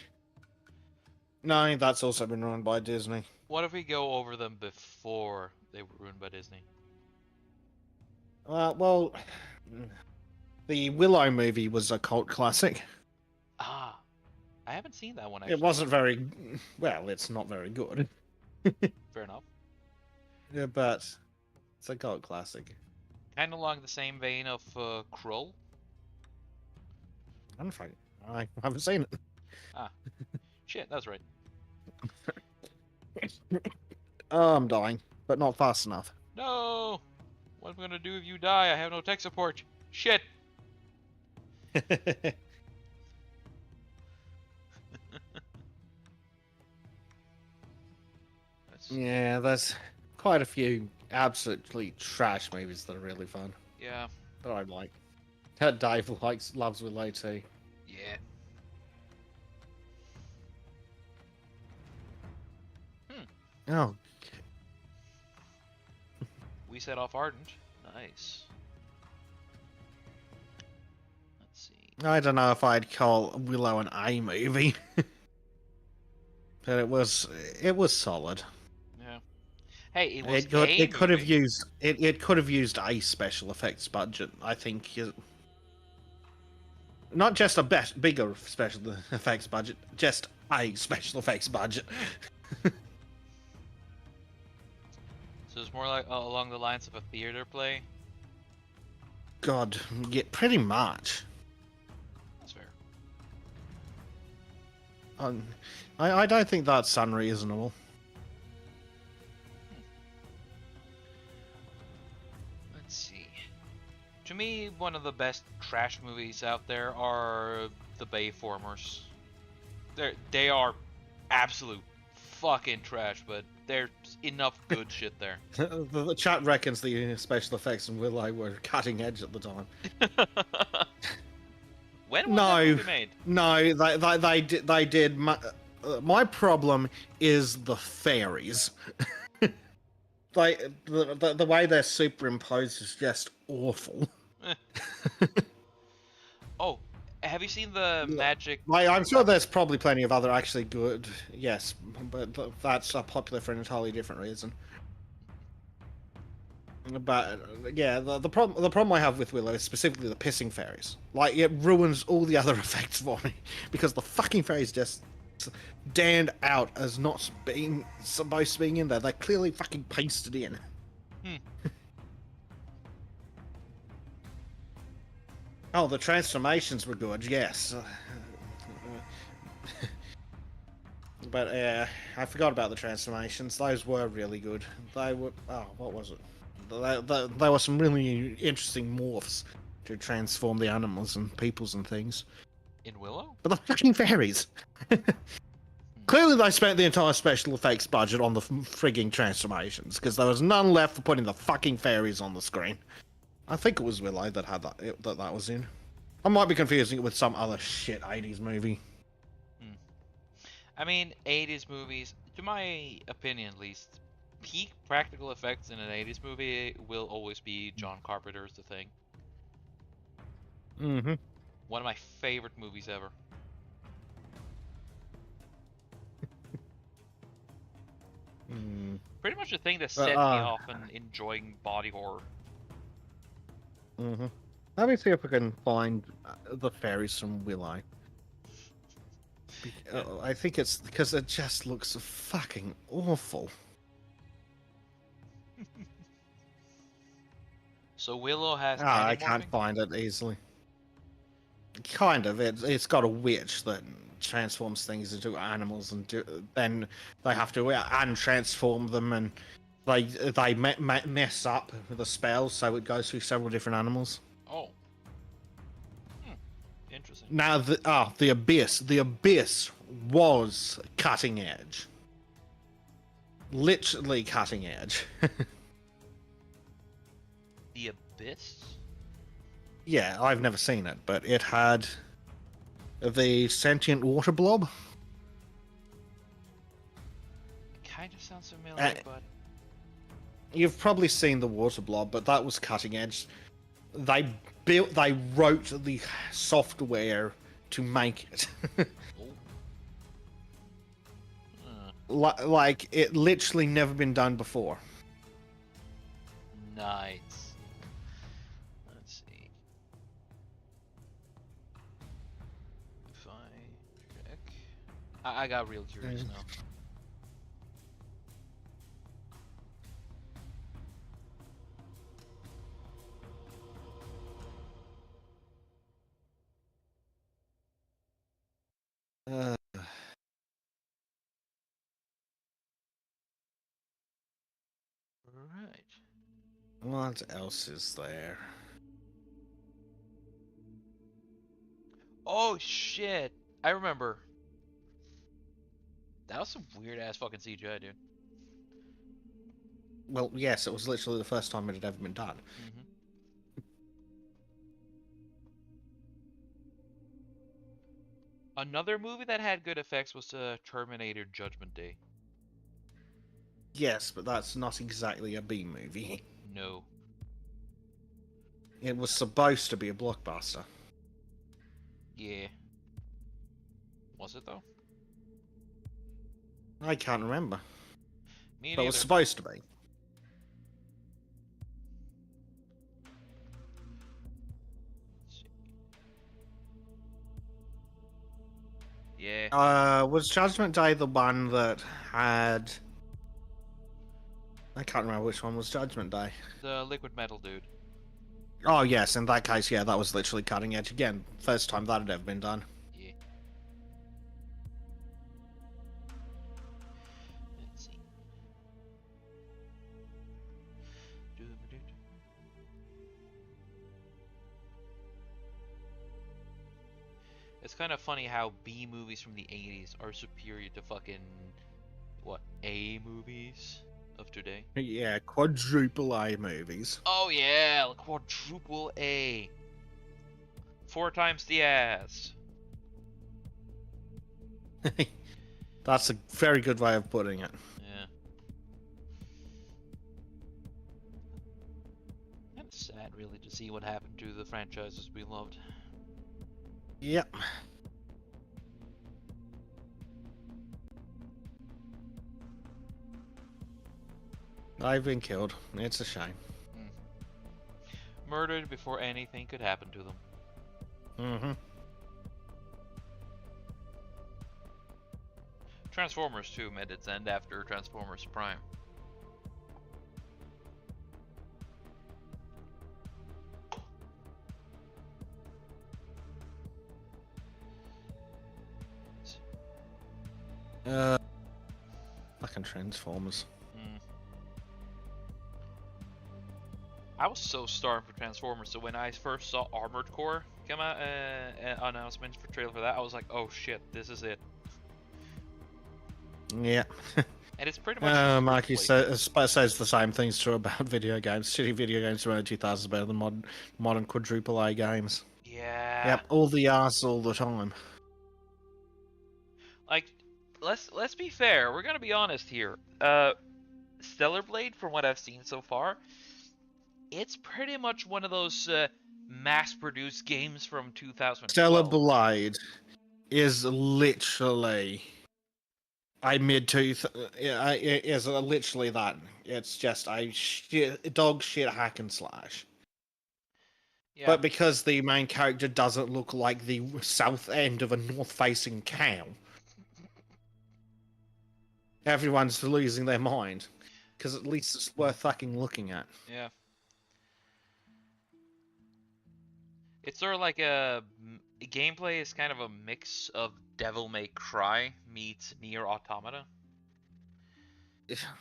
No, that's also been ruined by Disney. What if we go over them before they were ruined by Disney? Well, the Willow movie was a cult classic. Ah, I haven't seen that one actually. It wasn't very well. It's not very good. Fair enough. Yeah, but it's a cult classic. Kind of along the same vein of Krull. I haven't seen it. Ah, shit, that's right. Oh, I'm dying, but not fast enough. No! What am I gonna do if you die? I have no tech support. Shit! Yeah, there's quite a few absolutely trash movies that are really fun. Yeah. That I like. Dave loves Willow too. Yeah. Oh. We set off Ardent. Nice. Let's see. I don't know if I'd call Willow an A movie. But it was solid. Yeah. Hey, it was it could have used a special effects budget. I think not just a bigger special effects budget, just a special effects budget. So it's more like along the lines of a theater play. God, yeah, pretty much. That's fair. I don't think that's unreasonable. Let's see. To me, one of the best trash movies out there are the Bayformers. They are absolute fucking trash, but there's enough good shit there. The chat reckons the special effects in Willow were cutting edge at the time. When was that movie made? No, they did. My problem is the fairies. The way they're superimposed is just awful. Oh, have you seen the magic? I'm sure there's probably plenty of other actually good, yes, but that's popular for an entirely different reason. But yeah, the problem I have with Willow is specifically the pissing fairies. Like, it ruins all the other effects for me because the fucking fairies just stand out as not being supposed to be in there. They're clearly fucking pasted in. Oh, the transformations were good, yes. But I forgot about the transformations. Those were really good. They were. Oh, what was it? There were some really interesting morphs to transform the animals and peoples and things. In Willow? But the fucking fairies! Clearly they spent the entire special effects budget on the frigging transformations, because there was none left for putting the fucking fairies on the screen. I think it was Willow that had that was in. I might be confusing it with some other shit 80s movie. I mean, 80s movies, to my opinion at least, peak practical effects in an 80s movie will always be John Carpenter's The Thing. Mm-hmm. One of my favorite movies ever. Pretty much the thing that But, set me off in enjoying body horror. Let me see if I can find the fairies from Willow. I think it's because it just looks fucking awful. So Willow has I anamorphing? can't find it easily. Kind of. It's got a witch that transforms things into animals, and then they have to untransform them, and they mess up with the spell, so it goes through several different animals. Oh. Interesting. Now the abyss was cutting edge. Literally cutting edge. The Abyss? Yeah, I've never seen it, but it had the sentient water blob. Kind of sounds familiar, but... You've probably seen the water blob, but that was cutting edge. They wrote the software to make it. Like, it literally never been done before. Nice. Let's see. If I check... I got real curious now. Right. What else is there? Oh shit! I remember. That was some weird ass fucking CGI, dude. Well, yes, it was literally the first time it had ever been done. Another movie that had good effects was Terminator Judgment Day. Yes, but that's not exactly a B movie. No. It was supposed to be a blockbuster. Yeah. Was it though? I can't remember. Me But it neither. was supposed to be. Yeah. Was Judgment Day the one that had... I can't remember which one was Judgment Day. The liquid metal dude. Oh, yes, in that case, yeah, that was literally cutting edge again. First time that had ever been done. Yeah. Let's see. It's kind of funny how B movies from the 80s are superior to fucking, what, A movies of today? Yeah, quadruple A movies. Oh yeah, quadruple A. 4 times the ass. That's a very good way of putting it. Yeah. Kind of sad, really, to see what happened to the franchises we loved. Yep. They've been killed. It's a shame. Murdered before anything could happen to them. Mm-hmm. Transformers 2 met its end after Transformers Prime. Fucking Transformers. I was so starved for Transformers, so when I first saw Armored Core come out, announcements for trailer for that, I was like, oh shit, this is it. Yeah. And it's pretty much... Mikey says the same thing's true about video games. Shitty video games from early 2000s better than modern quadruple A games. Yeah. Yep, all the ass all the time. Like, let's be fair. We're gonna be honest here. Stellar Blade, from what I've seen so far, it's pretty much one of those mass-produced games from 2012. Stellar Blade is literally a mid-tooth is literally that. It's just a dog shit hack and slash. Yeah. But because the main character doesn't look like the south end of a north-facing cow, everyone's losing their mind. Because at least it's worth fucking looking at. Yeah. It's sort of like gameplay is kind of a mix of Devil May Cry meets Nier Automata.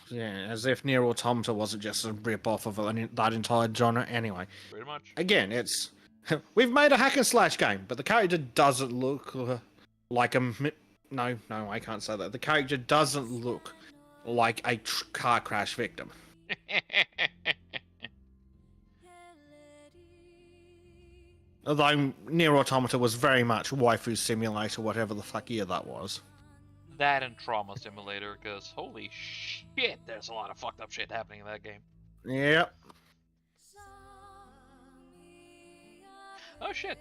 Yeah, as if Nier Automata wasn't just a rip-off of that entire genre anyway. Pretty much. Again, it's... We've made a hack and slash game, but the character doesn't look like a... No, I can't say that. The character doesn't look like a car crash victim. Although Nier Automata was very much Waifu Simulator, whatever the fuck year that was. That and Trauma Simulator, because holy shit, there's a lot of fucked up shit happening in that game. Yep. Oh shit!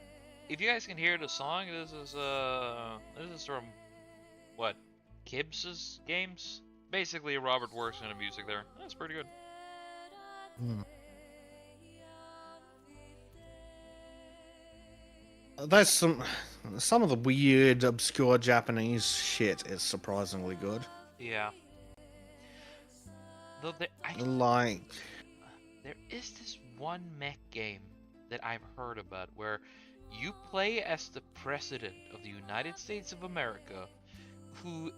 If you guys can hear the song, this is from what? Kibbs's games? Basically, Robert works in the music there. That's pretty good. There's some of the weird, obscure Japanese shit is surprisingly good. Yeah. Though there is this one mech game that I've heard about where you play as the president of the United States of America, who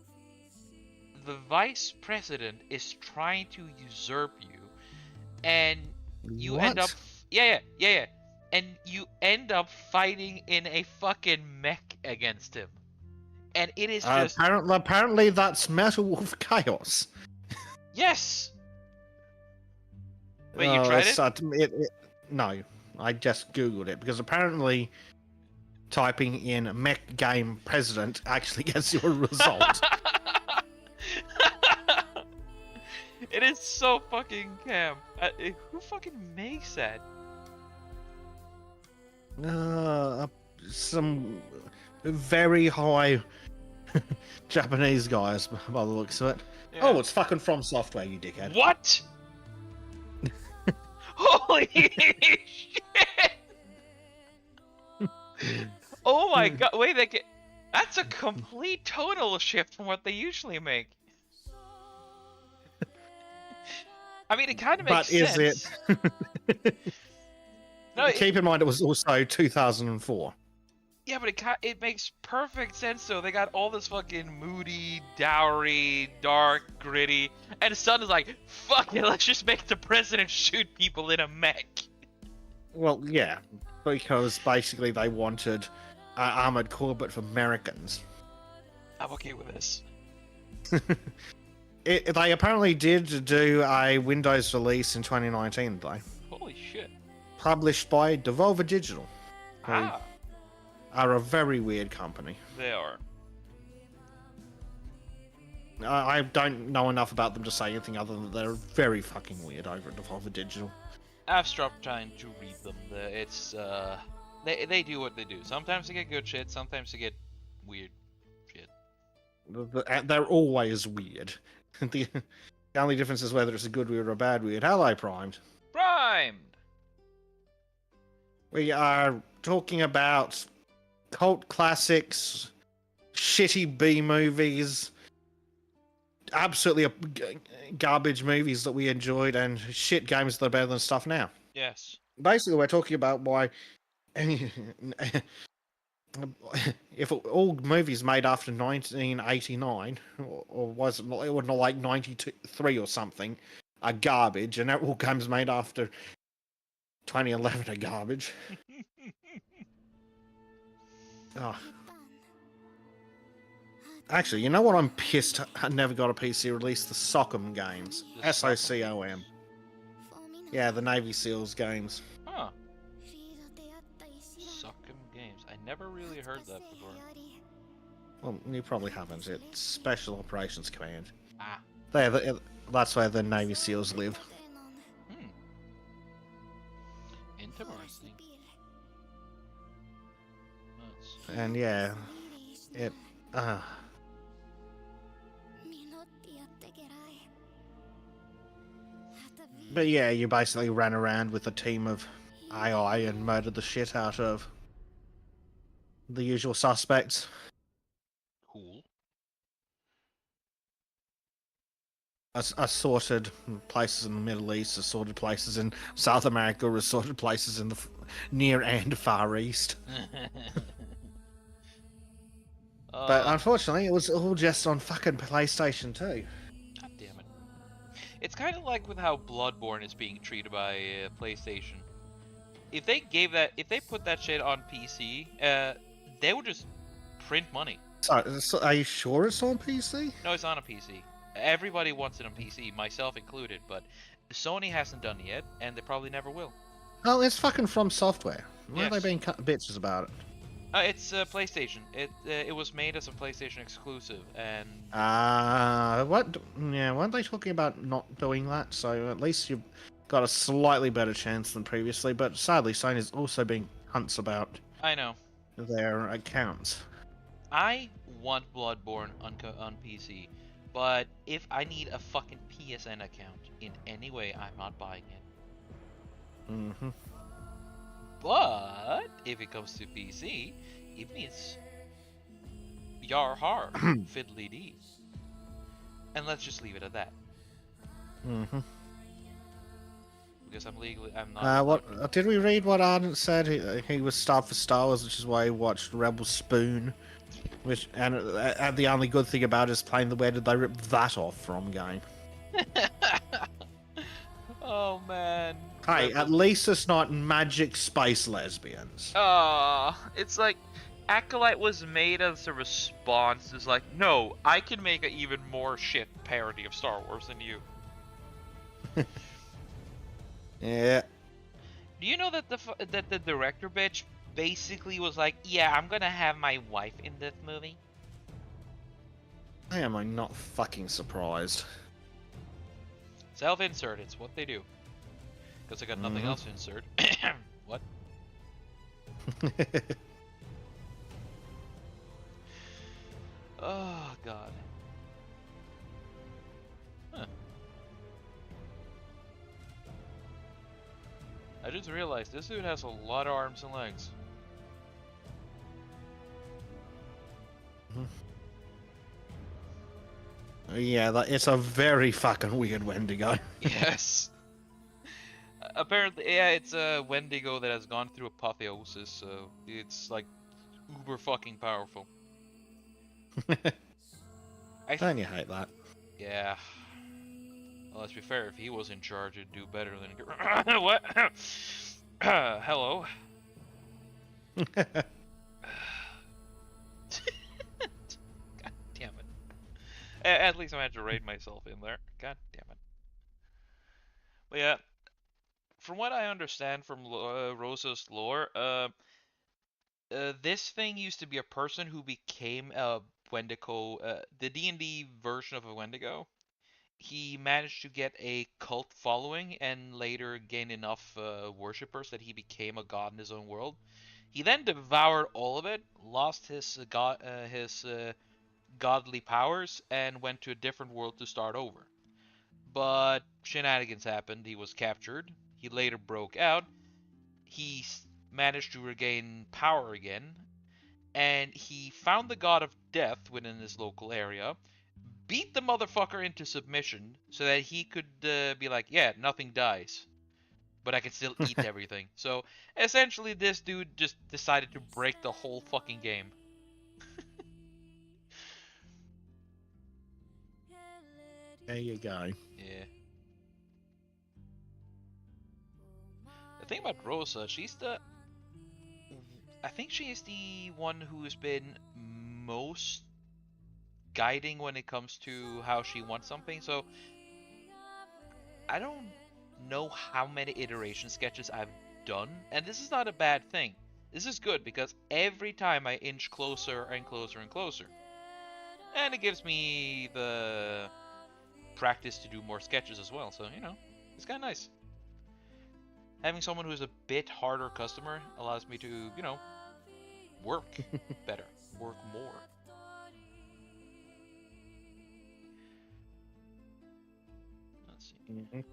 the vice president is trying to usurp you, and you end up yeah, and you end up fighting in a fucking mech against him, and it is just apparently that's Metal Wolf Chaos. Yes. Wait, you tried it? No, I just googled it because apparently typing in mech game president actually gets you a result. It is so fucking camp. Who fucking makes that? Some very high Japanese guys by the looks of it. Yeah. Oh, it's fucking From Software, you dickhead. What? Holy shit! Oh my god! Wait, that's a complete tonal shift from what they usually make. I mean, it kind of makes sense. But is it? No, keep in mind it was also 2004. Yeah, but it makes perfect sense though. They got all this fucking moody, dour-y, dark, gritty, and Sun is like, fuck it, let's just make the president shoot people in a mech. Well, yeah, because basically they wanted Armored Core, but for Americans. I'm okay with this. They apparently did do a Windows release in 2019, though. Holy shit. Published by Devolver Digital. Ah. Are a very weird company. They are. I don't know enough about them to say anything other than they're very fucking weird over at Devolver Digital. I've stopped trying to read them. It's they do what they do. Sometimes they get good shit. Sometimes they get weird shit. They're always weird. The only difference is whether it's a good weird or a bad weird. Hello, Primed. Primed. We are talking about cult classics, shitty B movies, absolutely garbage movies that we enjoyed, and shit games that are better than stuff now. Yes. Basically, we're talking about why if all movies made after 1989, or was it not like 93 or something, are garbage, and all games made after 2011 are garbage. Oh. Actually, you know what? I'm pissed I never got a PC release? The Socom games. SOCOM. Yeah, the Navy SEALs games. Huh. Socom games. I never really heard that before. Well, you probably haven't. It's Special Operations Command. Ah. That's where the Navy SEAls live. Interesting. And yeah, it But yeah, you basically ran around with a team of AI and murdered the shit out of the usual suspects. Cool. Assorted places in the Middle East, assorted places in South America, assorted places in the near and far east. But unfortunately, it was all just on fucking PlayStation 2. God damn it. It's kind of like with how Bloodborne is being treated by PlayStation. If they put that shit on PC, they would just print money. So, are you sure it's on PC? No, it's on a PC. Everybody wants it on PC, myself included, but Sony hasn't done it yet, and they probably never will. Oh, it's fucking From Software. Why are they Yes. being bitches about it? It's PlayStation. It was made as a PlayStation exclusive, and what? Yeah, weren't they talking about not doing that? So at least you've got a slightly better chance than previously. But sadly, Sony's also being hunts about I know. their accounts. I want Bloodborne on PC, but if I need a fucking PSN account in any way, I'm not buying it. Mm-hmm. But if it comes to PC, it means yar har fiddly dee. And let's just leave it at that. Mm-hmm. Because I'm not. What did we read? What Ardent said he was starved for Star Wars, which is why he watched Rebel Spoon. And the only good thing about it is playing the where did they rip that off from game. Oh man. Hey, at least it's not magic space lesbians. It's like Acolyte was made as a response. It's like, no, I can make an even more shit parody of Star Wars than you. Yeah. Do you know that the director bitch basically was like, yeah, I'm gonna have my wife in this movie? I am not fucking surprised. Self-insert, it's what they do. Because I got nothing else to insert. What? Oh, God. Huh. I just realized this dude has a lot of arms and legs. Yeah, it's a very fucking weird Wendigo. Yes. Apparently, yeah, it's a Wendigo that has gone through apotheosis, so it's like uber fucking powerful. Don't you hate that? Yeah. Well, let's be fair, if he was in charge, it'd do better than... What? Hello? God damn it. At least I had to raid myself in there. God damn it. But yeah, from what I understand from Rosa's lore, this thing used to be a person who became a Wendigo, the D&D version of a Wendigo. He managed to get a cult following and later gained enough worshippers that he became a god in his own world. He then devoured all of it, lost his godly powers, and went to a different world to start over. But shenanigans happened. He was captured. He later broke out. He managed to regain power again, and he found the god of death within his local area, beat the motherfucker into submission so that he could be like, yeah, nothing dies, but I can still eat everything. So essentially, this dude just decided to break the whole fucking game. There you go. Yeah. The thing about Rosa, I think she is the one who has been most guiding when it comes to how she wants something. So I don't know how many iteration sketches I've done, and this is not a bad thing. This is good because every time I inch closer and closer and closer, and it gives me the practice to do more sketches as well. So, you know, it's kind of nice. Having someone who's a bit harder customer allows me to, you know, work better, work more. Let's see.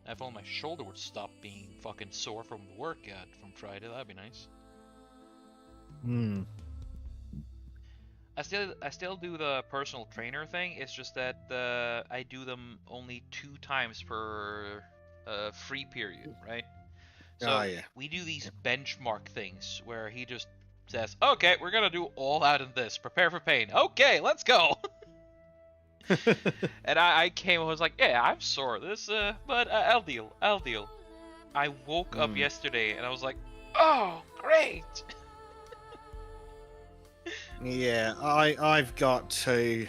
If only my shoulder would stop being fucking sore from the workout from Friday, that'd be nice. Hmm. I still do the personal trainer thing. It's just that I do them only 2 times per free period, right? So Oh, yeah. we do these benchmark things where he just says, "Okay, we're gonna do all out in this. Prepare for pain. Okay, let's go." And I came and was like, "Yeah, I'm sore. But I'll deal. I'll deal." I woke up yesterday and I was like, "Oh, great." Yeah, I've got to.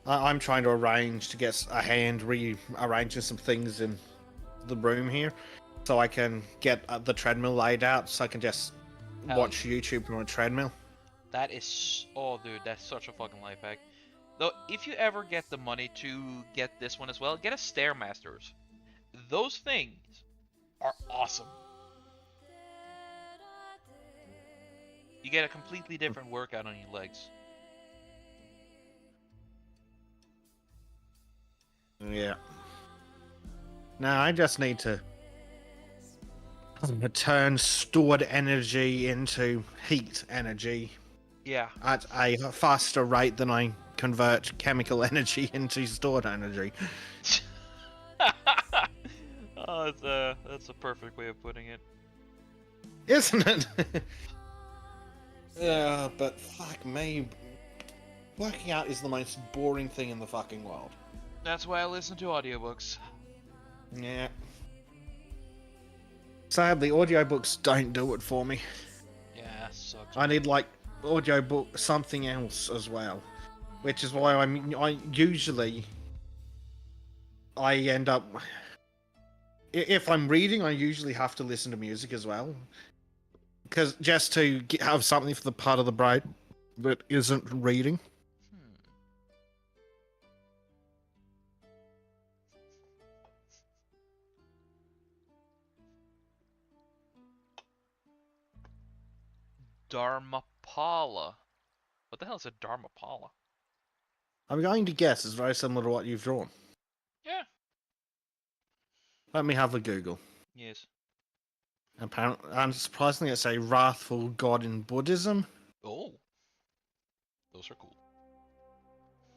I'm trying to arrange to get a hand rearranging some things in the room here, so I can get the treadmill laid out, so I can just watch YouTube on a treadmill. That is, oh dude, that's such a fucking life hack. Though, if you ever get the money to get this one as well, get a Stairmasters. Those things are awesome. You get a completely different workout on your legs. Yeah. Now I just need to turn stored energy into heat energy. Yeah. At a faster rate than I convert chemical energy into stored energy. Oh, that's a perfect way of putting it. Isn't it? Yeah, but fuck me. Working out is the most boring thing in the fucking world. That's why I listen to audiobooks. Yeah. Sadly, audiobooks don't do it for me. Yeah, sucks. I need, like, audiobook something else as well. Which is why I usually end up... If I'm reading, I usually have to listen to music as well. Because just to have something for the part of the brain that isn't reading. Dharmapala. What the hell is a Dharmapala? I'm going to guess it's very similar to what you've drawn. Yeah. Let me have a Google. Yes. Apparently, and surprisingly, it's a wrathful god in Buddhism. Oh. Those are cool.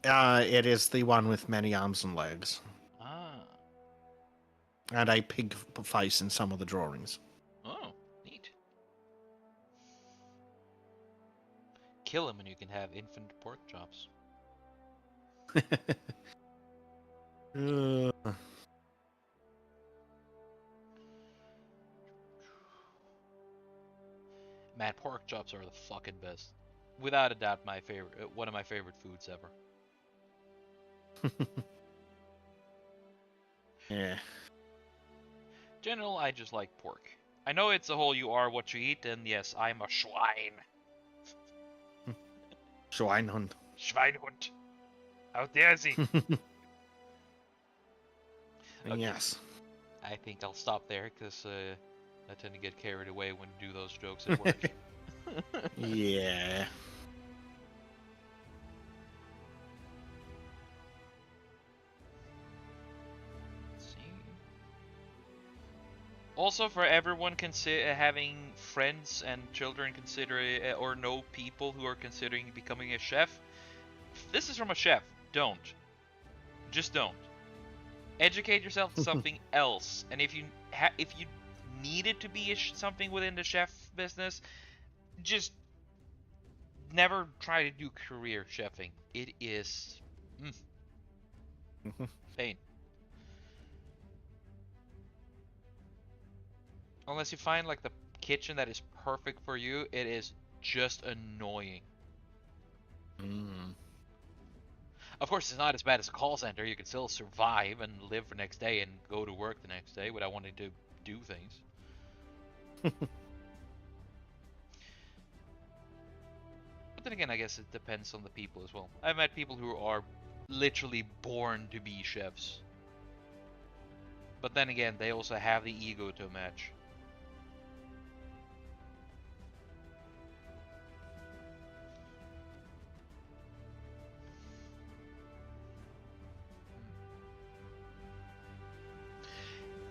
It is the one with many arms and legs. Ah. And a pig face in some of the drawings. Oh, neat. Kill him and you can have infinite pork chops. Man, pork chops are the fucking best. Without a doubt, my favorite, one of my favorite foods ever. Yeah. General, I just like pork. I know it's a whole you are what you eat, and yes, I'm a Schwein. Schweinhund. Schweinhund. How dare sie? Okay. Yes. I think I'll stop there, because I tend to get carried away when you do those jokes at work. Yeah. Also, for everyone having friends and children consider or know people who are considering becoming a chef, this is from a chef. Don't. Just don't. Educate yourself to something else. And if you needed to be something within the chef business, just never try to do career chefing. It is pain. Unless you find like the kitchen that is perfect for you, it is just annoying. Of course, it's not as bad as a call center. You can still survive and live the next day and go to work the next day without wanting to do things. But then again, I guess it depends on the people as well. I've met people who are literally born to be chefs. But then again, they also have the ego to match.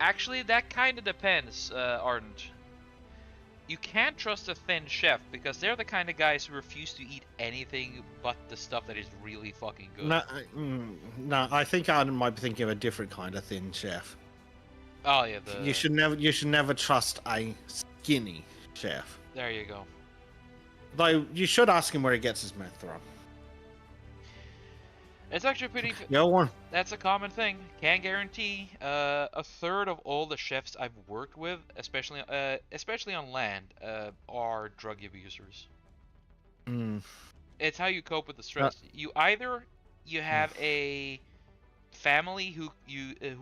Actually, that kind of depends, Ardent. You can't trust a thin chef because they're the kind of guys who refuse to eat anything but the stuff that is really fucking good. No, I think I might be thinking of a different kind of thin chef. Oh yeah, You should never trust a skinny chef. There you go. Though you should ask him where he gets his meth from. It's actually pretty. That's a common thing. Can't guarantee. A third of all the chefs I've worked with, especially on land, are drug abusers. It's how you cope with the stress. You have a family who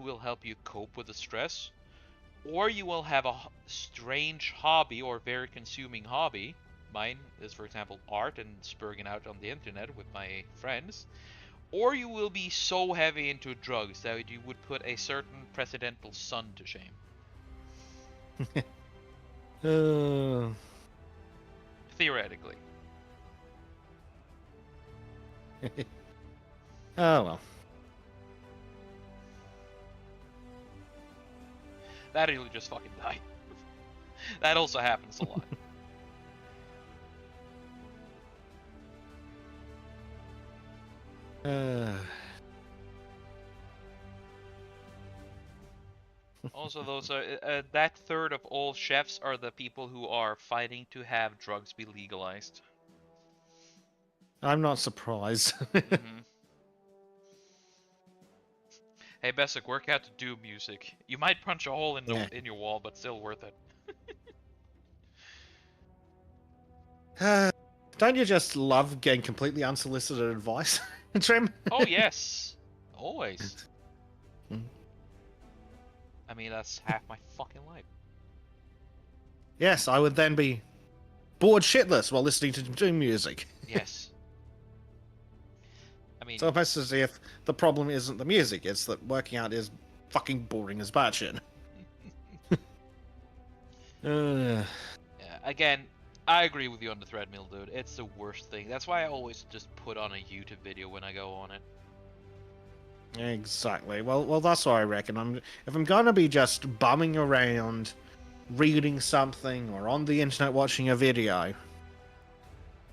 will help you cope with the stress, or you will have a strange hobby or very consuming hobby. Mine is, for example, art and spurging out on the internet with my friends. Or you will be so heavy into drugs that you would put a certain presidential son to shame. Theoretically. Oh well. That he'll just fucking die. That also happens a lot. Also, those are that third of all chefs are the people who are fighting to have drugs be legalized. I'm not surprised. Hey, Bessic, work out to do music. You might punch a hole in your wall, but still worth it. Don't you just love getting completely unsolicited advice, Trym? Oh yes, always. I mean, that's half my fucking life. Yes, I would then be bored shitless while listening to music. Yes. I mean, so almost as if the problem isn't the music, it's that working out is fucking boring as batshit. Yeah, again, I agree with you on the treadmill, dude. It's the worst thing. That's why I always just put on a YouTube video when I go on it. Exactly. Well, that's what I reckon. If I'm gonna be just bumming around, reading something, or on the internet watching a video,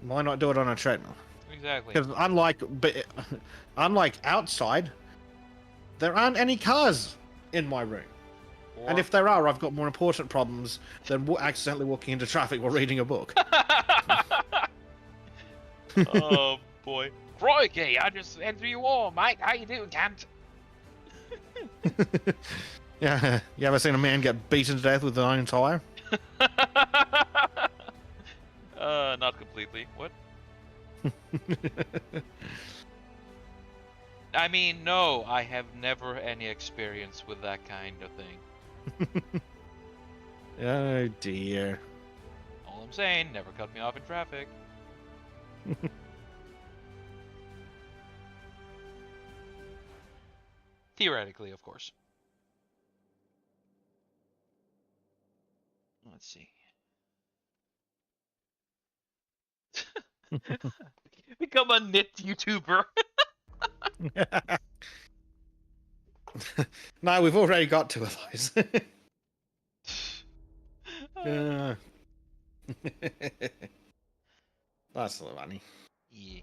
why not do it on a treadmill? Exactly. Because unlike outside, there aren't any cars in my room. And if there are, I've got more important problems than accidentally walking into traffic while reading a book. Oh boy. Crikey, I just entered your wall, mate. How you doing, cunt? Yeah, you ever seen a man get beaten to death with an iron tire? Not completely. What? I mean, no, I have never any experience with that kind of thing. Oh dear. All I'm saying, never cut me off in traffic. Theoretically, of course. Let's see. Become a knit YouTuber. No, we've already got two of those. That's a little funny. Yeah.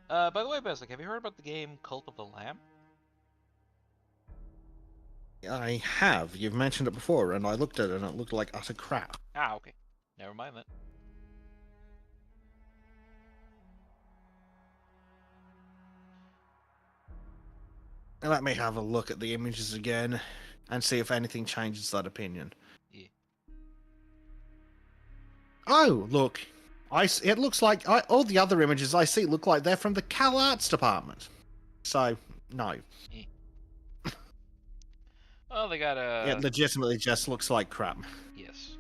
By the way, Beslik, have you heard about the game Cult of the Lamb? I have. You've mentioned it before, and I looked at it, and it looked like utter crap. Ah, okay. Never mind then. Let me have a look at the images again, and see if anything changes that opinion. Yeah. Oh, look. It looks like all the other images I see look like they're from the Cal Arts department. So, no. Yeah. Well, they got a... It legitimately just looks like crap. Yes.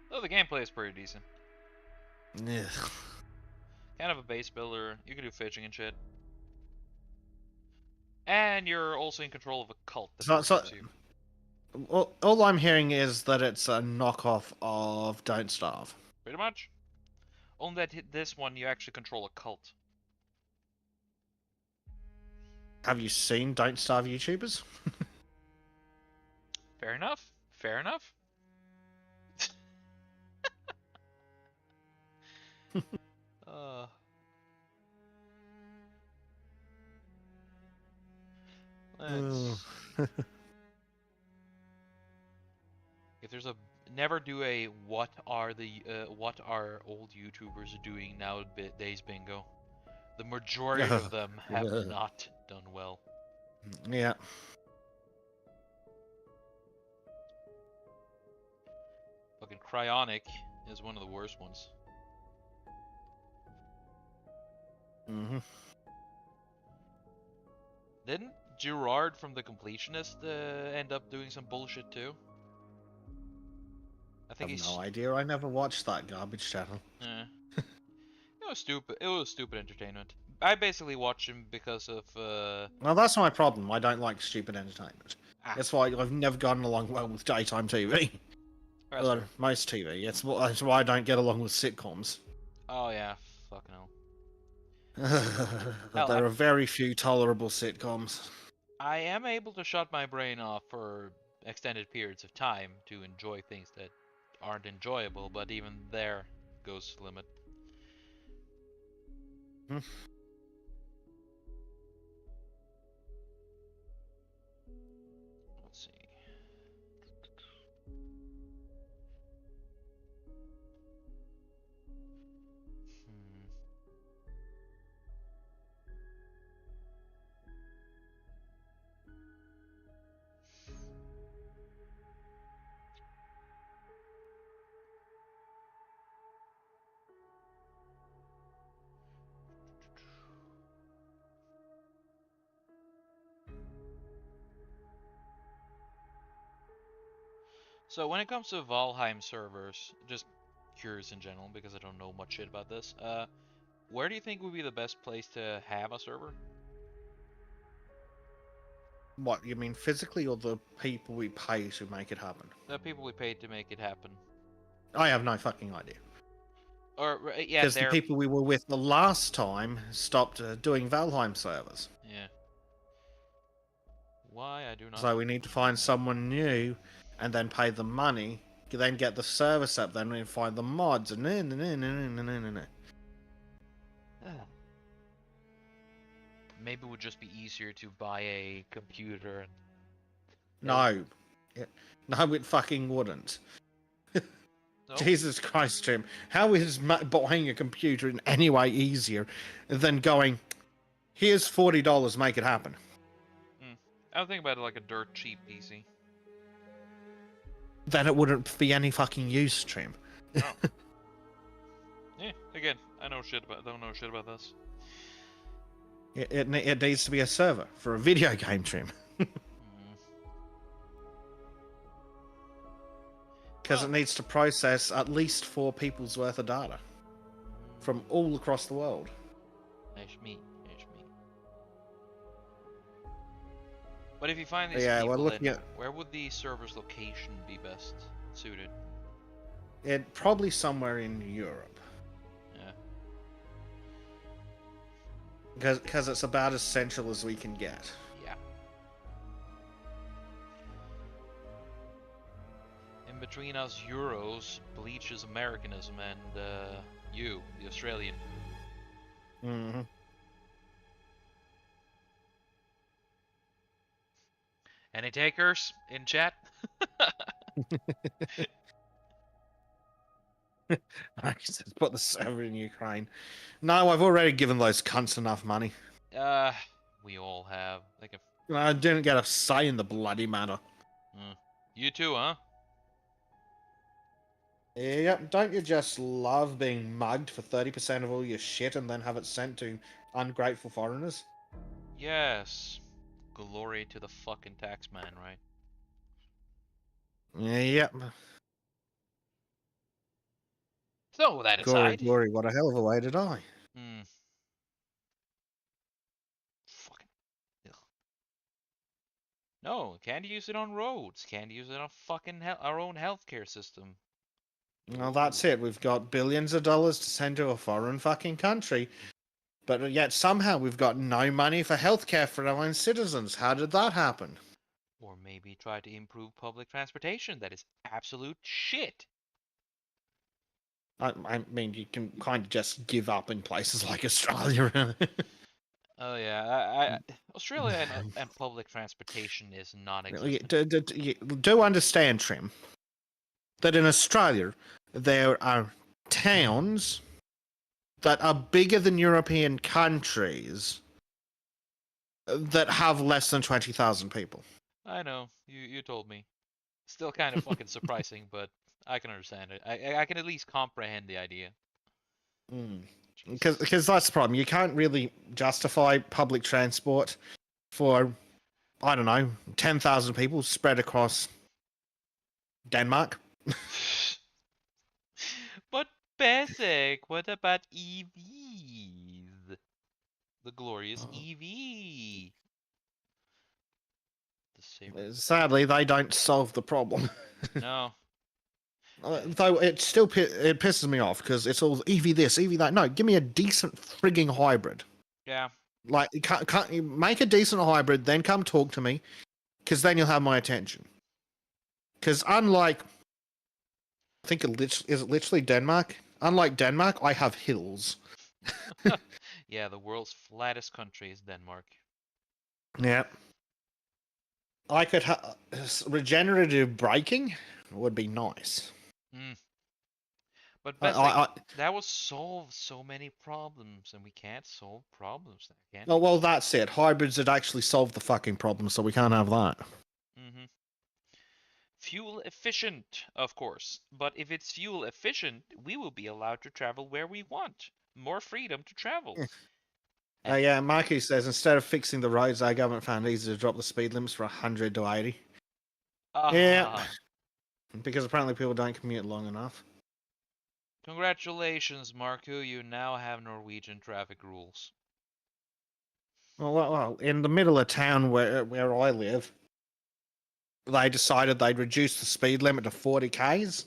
Though the gameplay is pretty decent. Ugh. Kind of a base builder. You can do fishing and shit. And you're also in control of a cult. All I'm hearing is that it's a knockoff of Don't Starve. Pretty much. Only that this one, you actually control a cult. Have you seen Don't Starve YouTubers? Fair enough. Fair enough. uh, Oh. let's. If there's a never do a what are old YouTubers doing nowadays bingo. The majority of them have not done well. Yeah. Fucking Cryonic is one of the worst ones. Mm-hmm. Didn't Gerard from The Completionist end up doing some bullshit too? I I think have he's. no idea. I never watched that garbage channel. It was stupid. It was stupid entertainment. I basically watch him because of. Well, that's my problem. I don't like stupid entertainment. Ah, That's why I've never gotten along well with daytime TV. that's Or fair. most TV. That's why I don't get along with sitcoms. Oh yeah, fucking hell. There are very few tolerable sitcoms. I am able to shut my brain off for extended periods of time to enjoy things that aren't enjoyable, but even there goes the limit. Hmm. Let's see. Hmm. So when it comes to Valheim servers, just curious in general because I don't know much shit about this. Where do you think would be the best place to have a server? What, you mean physically or the people we pay to make it happen? The people we paid to make it happen. I have no fucking idea. Or yeah, Because the they're people we were with the last time stopped doing Valheim servers. yeah. Why I do not. So we need to find someone new and then pay them money, then get the service up, then we find the mods and Maybe it would just be easier to buy a computer and. No. No, it fucking wouldn't. No? Jesus Christ, Jim. How is buying a computer in any way easier than going, here's $40, make it happen? I would think about it like a dirt cheap PC. Then it wouldn't be any fucking use, Trym. Oh. Yeah, again, I don't know shit about this. It needs to be a server for a video game, Trym. Because it needs to process at least 4 people's worth of data from all across the world. Nice meat. But if you find these Yeah, we're people, looking then at where would the server's location be best suited? it. Probably somewhere in Europe. Yeah. Because it's about as central as we can get. Yeah. In between us Euros, Bleach is Americanism, and you, the Australian. Mm-hmm. Any takers in chat? I just put the server in Ukraine. No, I've already given those cunts enough money. We all have. Like a. I didn't get a say in the bloody matter. You too, huh? Yep, don't you just love being mugged for 30% of all your shit and then have it sent to ungrateful foreigners? Yes. Glory to the fucking taxman, right? Yep. So, that Glory, aside. glory, what a hell of a way to die. Fucking. Ugh. No, can't use it on roads. Can't use it on fucking our own healthcare system. Well, that's it. We've got billions of dollars to send to a foreign fucking country. But yet somehow we've got no money for healthcare for our own citizens. How did that happen? Or maybe try to improve public transportation. That is absolute shit. I mean, you can kind of just give up in places like Australia. Oh yeah, Australia and public transportation is non-existent. Do understand, Trim, that in Australia there are towns that are bigger than European countries that have less than 20,000 people. I know, you told me. Still kind of fucking surprising, but I can understand it. I can at least comprehend the idea. Jesus. Because that's the problem. You can't really justify public transport for, I don't know, 10,000 people spread across Denmark. But basic, what about EVs? The glorious EV. The saber. Sadly, they don't solve the problem. No. Though it still it pisses me off because it's all EV this, EV that. No, give me a decent frigging hybrid. Yeah. Like, can't you make a decent hybrid, then come talk to me, because then you'll have my attention. Because unlike, I think is it literally Denmark? Unlike Denmark, I have hills. Yeah, the world's flattest country is Denmark. Yeah. I could have regenerative braking would be nice. But that will solve so many problems, and we can't solve problems now, can we? Well, that's it. Hybrids would actually solve the fucking problem, so we can't have that. Fuel efficient, of course. But if it's fuel efficient, we will be allowed to travel where we want. More freedom to travel. Yeah, Marky says instead of fixing the roads, our government found it easy to drop the speed limits from 100 to 80. Yeah, because apparently people don't commute long enough. Congratulations, Marku. You now have Norwegian traffic rules. Well, in the middle of town where I live, they decided they'd reduce the speed limit to 40 k's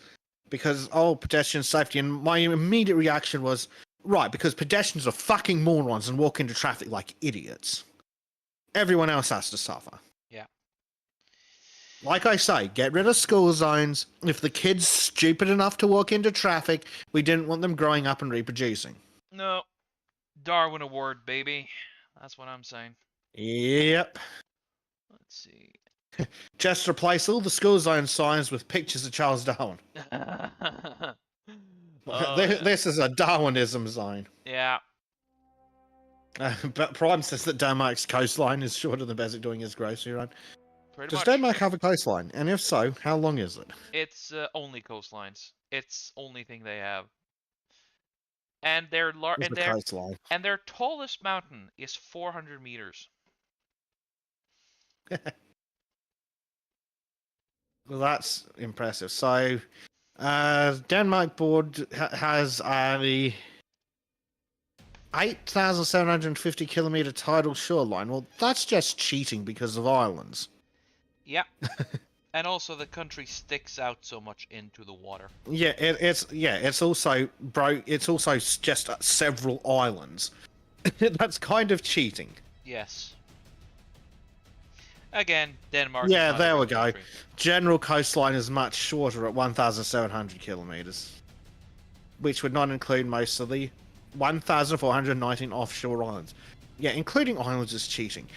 because, pedestrian safety. And my immediate reaction was, right, because pedestrians are fucking morons and walk into traffic like idiots. Everyone else has to suffer. Yeah. Like I say, get rid of school zones. If the kid's stupid enough to walk into traffic, we didn't want them growing up and reproducing. No. Darwin Award, baby. That's what I'm saying. Yep. Let's see. Just replace all the school zone signs with pictures of Charles Darwin. This is a Darwinism zone. Yeah. But Prime says that Denmark's coastline is shorter than Bezek doing his grocery run. Pretty Does much. Denmark have a coastline? And if so, how long is it? It's only coastlines. It's only thing they have. And their and their tallest mountain is 400 meters. Well, that's impressive. So, Denmark board has a 8,750 kilometer tidal shoreline. Well, that's just cheating because of islands. Yeah. And also the country sticks out so much into the water. Yeah, it's also it's also just several islands. That's kind of cheating. Yes. Again, Denmark. Yeah, there we go. Country. General coastline is much shorter at 1,700 kilometers, which would not include most of the 1,419 offshore islands. Yeah, including islands is cheating.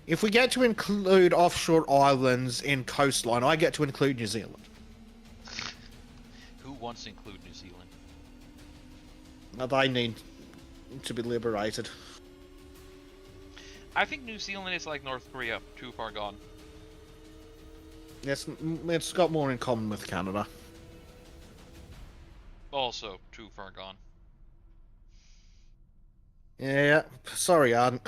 If we get to include offshore islands in coastline, I get to include New Zealand. Who wants to include New Zealand? They need to be liberated. I think New Zealand is like North Korea, too far gone. It's got more in common with Canada. Also, too far gone. Yeah, sorry, Arden.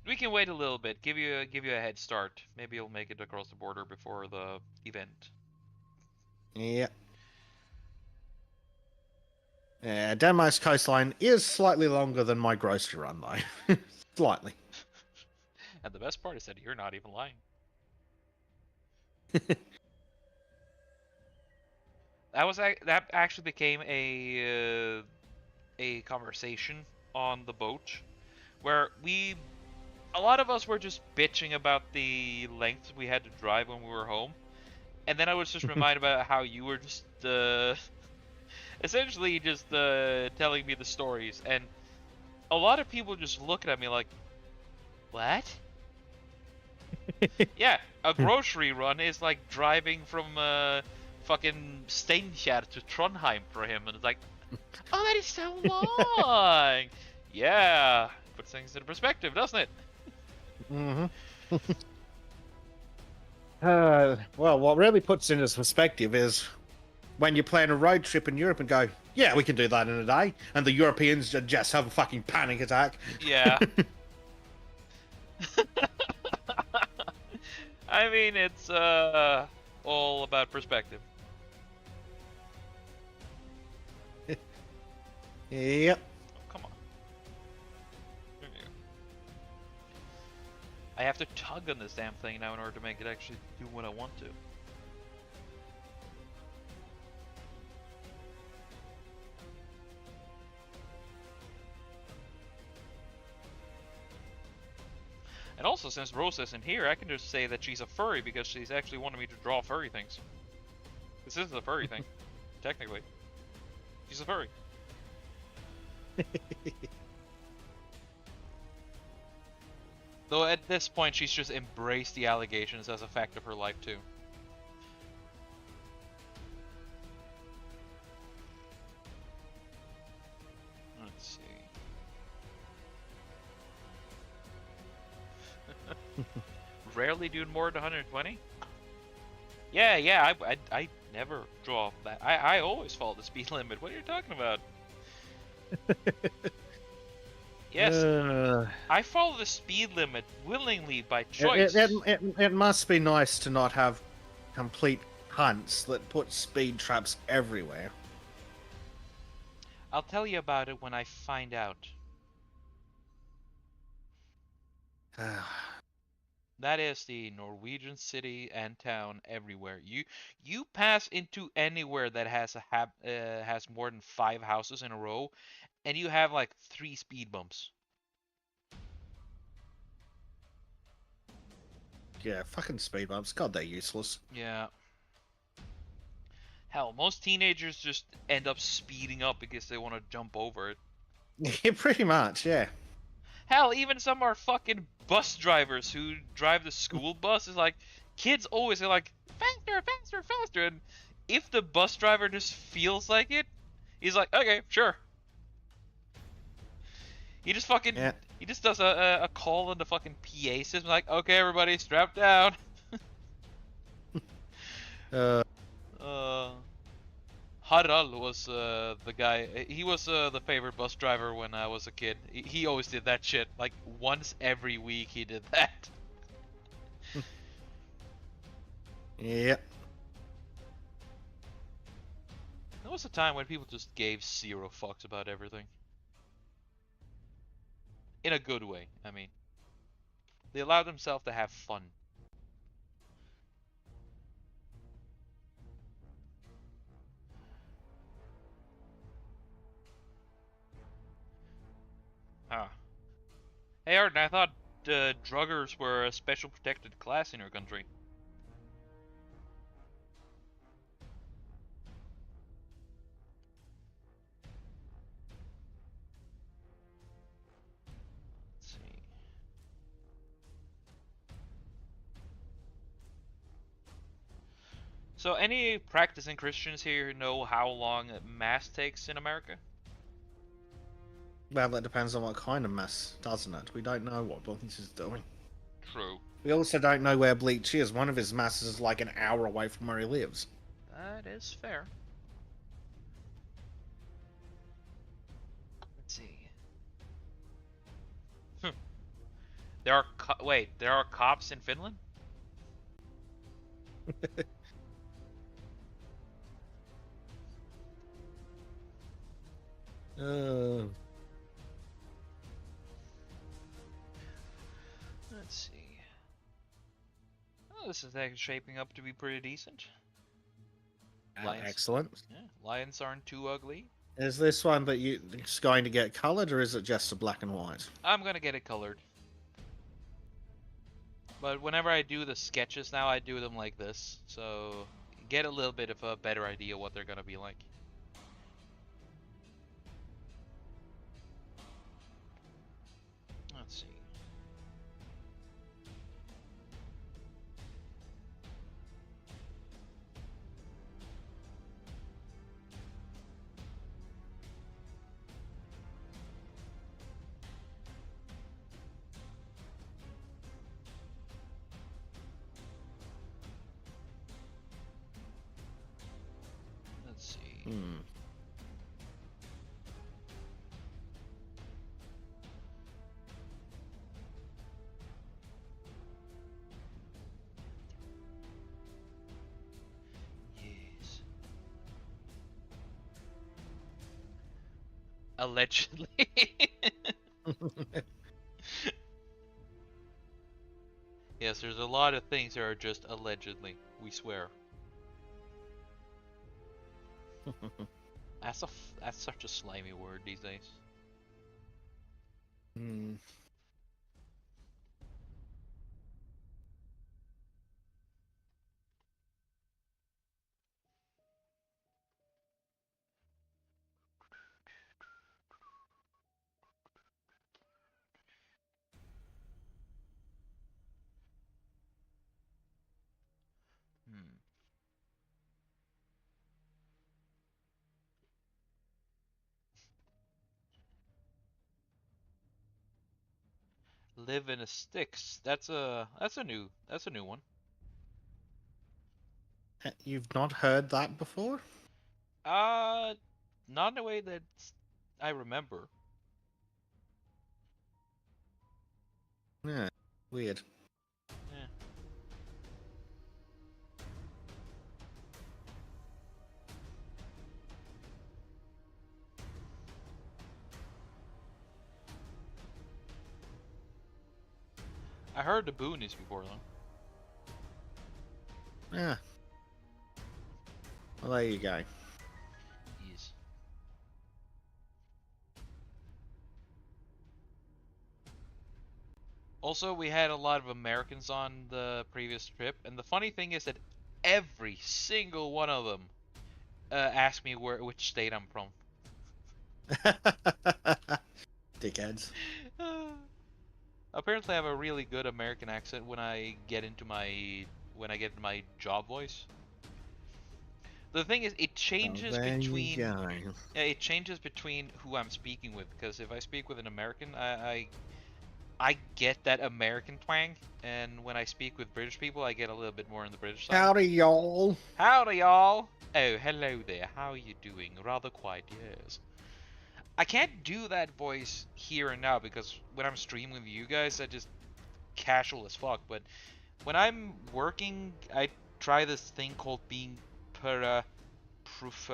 We can wait a little bit. Give you a head start. Maybe you'll make it across the border before the event. Yeah. Yeah, Denmark's coastline is slightly longer than my grocery run, though. Slightly. And the best part is that you're not even lying. That actually became a conversation on the boat, where we a lot of us were just bitching about the lengths we had to drive when we were home, and then I was just reminded about how you were just essentially just telling me the stories, and a lot of people just looking at me like, what? Yeah, a grocery run is like driving from fucking Steinkjer to Trondheim for him, and it's like, oh, that is so long. Yeah, puts things into perspective, doesn't it? Mm-hmm. Well, what really puts it into perspective is when you plan a road trip in Europe and go, yeah, we can do that in a day, and the Europeans just have a fucking panic attack. Yeah. I mean, it's all about perspective. Yep. Oh, come on. I have to tug on this damn thing now in order to make it actually do what I want to. And also, since Rose isn't here, I can just say that she's a furry because she's actually wanted me to draw furry things. This isn't a furry thing, technically. She's a furry. Though at this point, she's just embraced the allegations as a fact of her life, too. Let's see. Rarely doing more than 120? Yeah, I never draw that. I always follow the speed limit. What are you talking about? Yes, I follow the speed limit willingly by choice. It must be nice to not have complete hunts that put speed traps everywhere. I'll tell you about it when I find out. That is the Norwegian city and town everywhere. You pass into anywhere that has has more than 5 houses in a row, and you have like 3 speed bumps. Yeah, fucking speed bumps. God, they're useless. Yeah. Hell, most teenagers just end up speeding up because they want to jump over it. Yeah, pretty much, yeah. Hell, even some are fucking bus drivers who drive the school bus. Is like, kids always are like, faster, faster, faster. And if the bus driver just feels like it, he's like, okay, sure. He just fucking, he just does a call on the fucking PA system, like, okay, everybody, strap down. Harald was the guy. He was the favorite bus driver when I was a kid. He always did that shit. Like once every week, he did that. Yep. There was a time when people just gave 0 fucks about everything. In a good way, I mean. They allowed themselves to have fun. Huh. Hey Arden, I thought druggers were a special protected class in your country. Let's see. So any practicing Christians here know how long Mass takes in America? Well, that depends on what kind of mess, doesn't it? We don't know what Bleach is doing. True. We also don't know where Bleach is. One of his masses is like an hour away from where he lives. That is fair. Let's see. There are there are cops in Finland? Let's see. Oh, this is actually shaping up to be pretty decent. Lions. Excellent. Yeah, lions aren't too ugly. Is this one that it's going to get coloured, or is it just a black and white? I'm gonna get it colored. But whenever I do the sketches now, I do them like this, so get a little bit of a better idea what they're gonna be like. Let's see. Let's see. Hmm. Yes. Allegedly. Yes, there's a lot of things that are just allegedly. We swear. That's such a slimy word these days. Hmm. Hmm. Live in a sticks. That's a new one. You've not heard that before? Uh, not in a way that I remember. Yeah. Weird. Yeah. I heard the boonies before though. Yeah. Well, there you go. Yes. Also, we had a lot of Americans on the previous trip, and the funny thing is that every single one of them asked me which state I'm from. Dickheads. Apparently, I have a really good American accent when I get into my job voice. The thing is, it Oh, changes there you between go. yeah, it changes between who I'm speaking with. Because if I speak with an American, I get that American twang, and when I speak with British people, I get a little bit more on the British side. Howdy, y'all. Howdy, y'all. Oh, hello there. How are you doing? Rather quiet, yes. I can't do that voice here and now because when I'm streaming with you guys, I just casual as fuck. But when I'm working, I try this thing called being proof,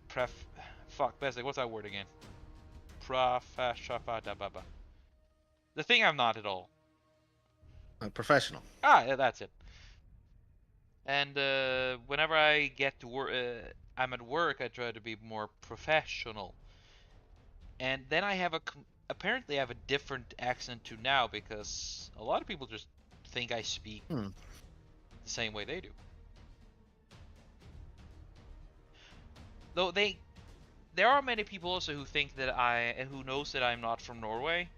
pref, fuck, basic. What's that word again? Professional. The thing I'm not at all. A professional. Ah, yeah, that's it. And whenever I get to work, I'm at work. I try to be more professional. And then I have apparently I have a different accent to now because a lot of people just think I speak Hmm. the same way they do. Though there are many people also who think that who knows that I'm not from Norway,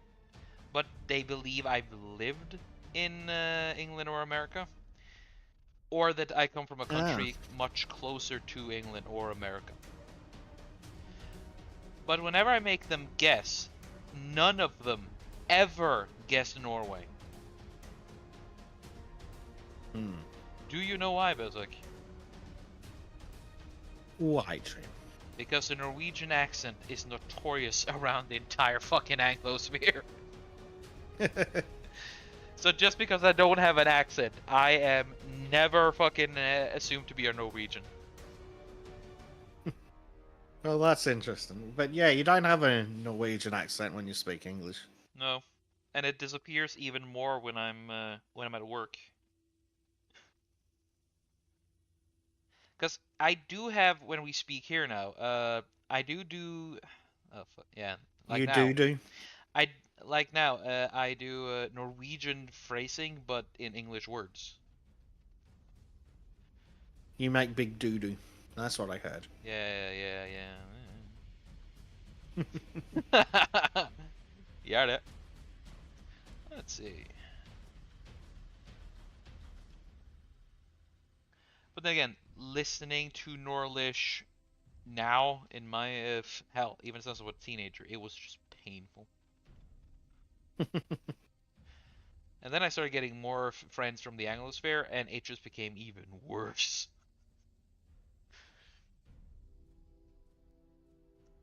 but they believe I've lived in England or America, or that I come from a Ah. country much closer to England or America. But whenever I make them guess, none of them ever guess Norway. Hmm. Do you know why, Bezek? Why, Trym? Because the Norwegian accent is notorious around the entire fucking Anglosphere. So just because I don't have an accent, I am never fucking assumed to be a Norwegian. Well, that's interesting. But yeah, you don't have a Norwegian accent when you speak English. No, and it disappears even more when I'm at work. Because I do have when we speak here now. I do. Oh, yeah, like You now. do. I like now, I do Norwegian phrasing, but in English words. You make big doo-doo. That's what I heard. Yeah. Yeah, that. Let's see. But then again, listening to Norlish now in my hell, even since I was a teenager, it was just painful. And then I started getting more friends from the Anglosphere, and it just became even worse.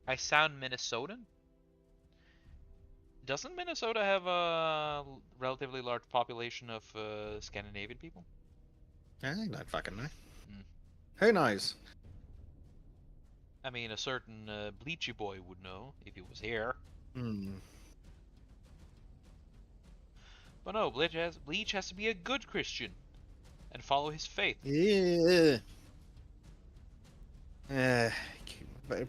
I sound Minnesotan? Doesn't Minnesota have a relatively large population of Scandinavian people? I think that fucking know. Mm. Who knows? I mean, a certain Bleachy boy would know if he was here. Hmm. But no, Bleach has to be a good Christian and follow his faith. Yeah. Uh,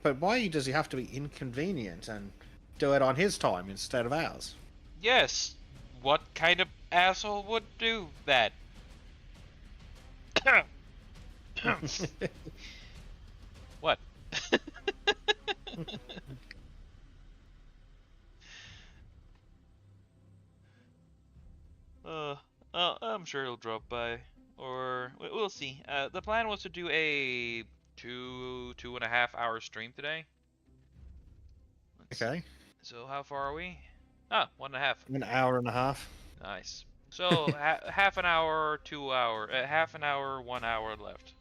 but why does he have to be inconvenient and do it on his time instead of ours? Yes, what kind of asshole would do that? What? I'm sure he'll drop by, or we'll see. The plan was to do a 2.5 hour stream today. Let's see. Okay. So how far are we? Ah, 1.5. An hour and a half. Nice. So half an hour, 2 hour, half an hour, 1 hour left.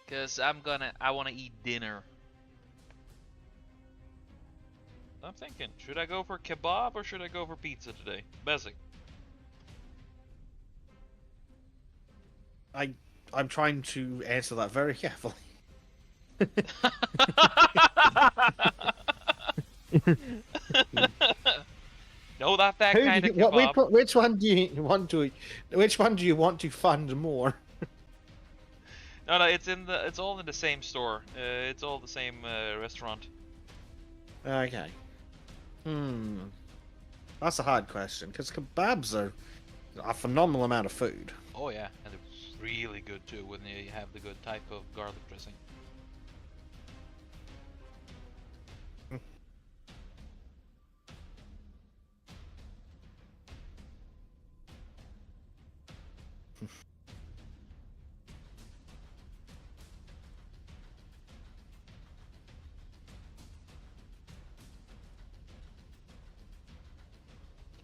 Cause I wanna eat dinner. I'm thinking, should I go for kebab or should I go for pizza today? Basic. I'm trying to answer that very carefully. No, not that kind of kebab. Which one do you want to? Which one do you want to fund more? No, it's all in the same store. It's all the same restaurant. Okay. That's a hard question because kebabs are a phenomenal amount of food. Oh yeah, and they're really good too when you have the good type of garlic dressing.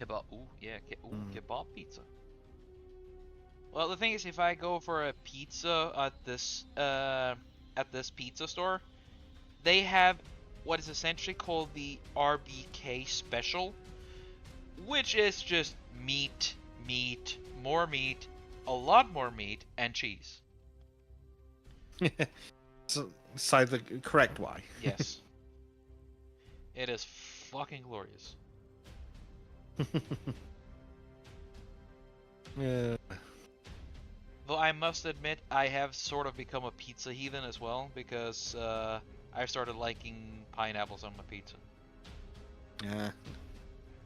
Kebab. Ooh, yeah. Kebab pizza. Well, the thing is, if I go for a pizza at this pizza store, they have what is essentially called the RBK special, which is just meat, more meat, a lot more meat, and cheese. So the correct way. Yes. It is fucking glorious. Yeah. Though I must admit, I have sort of become a pizza heathen as well, because I started liking pineapples on my pizza. Yeah.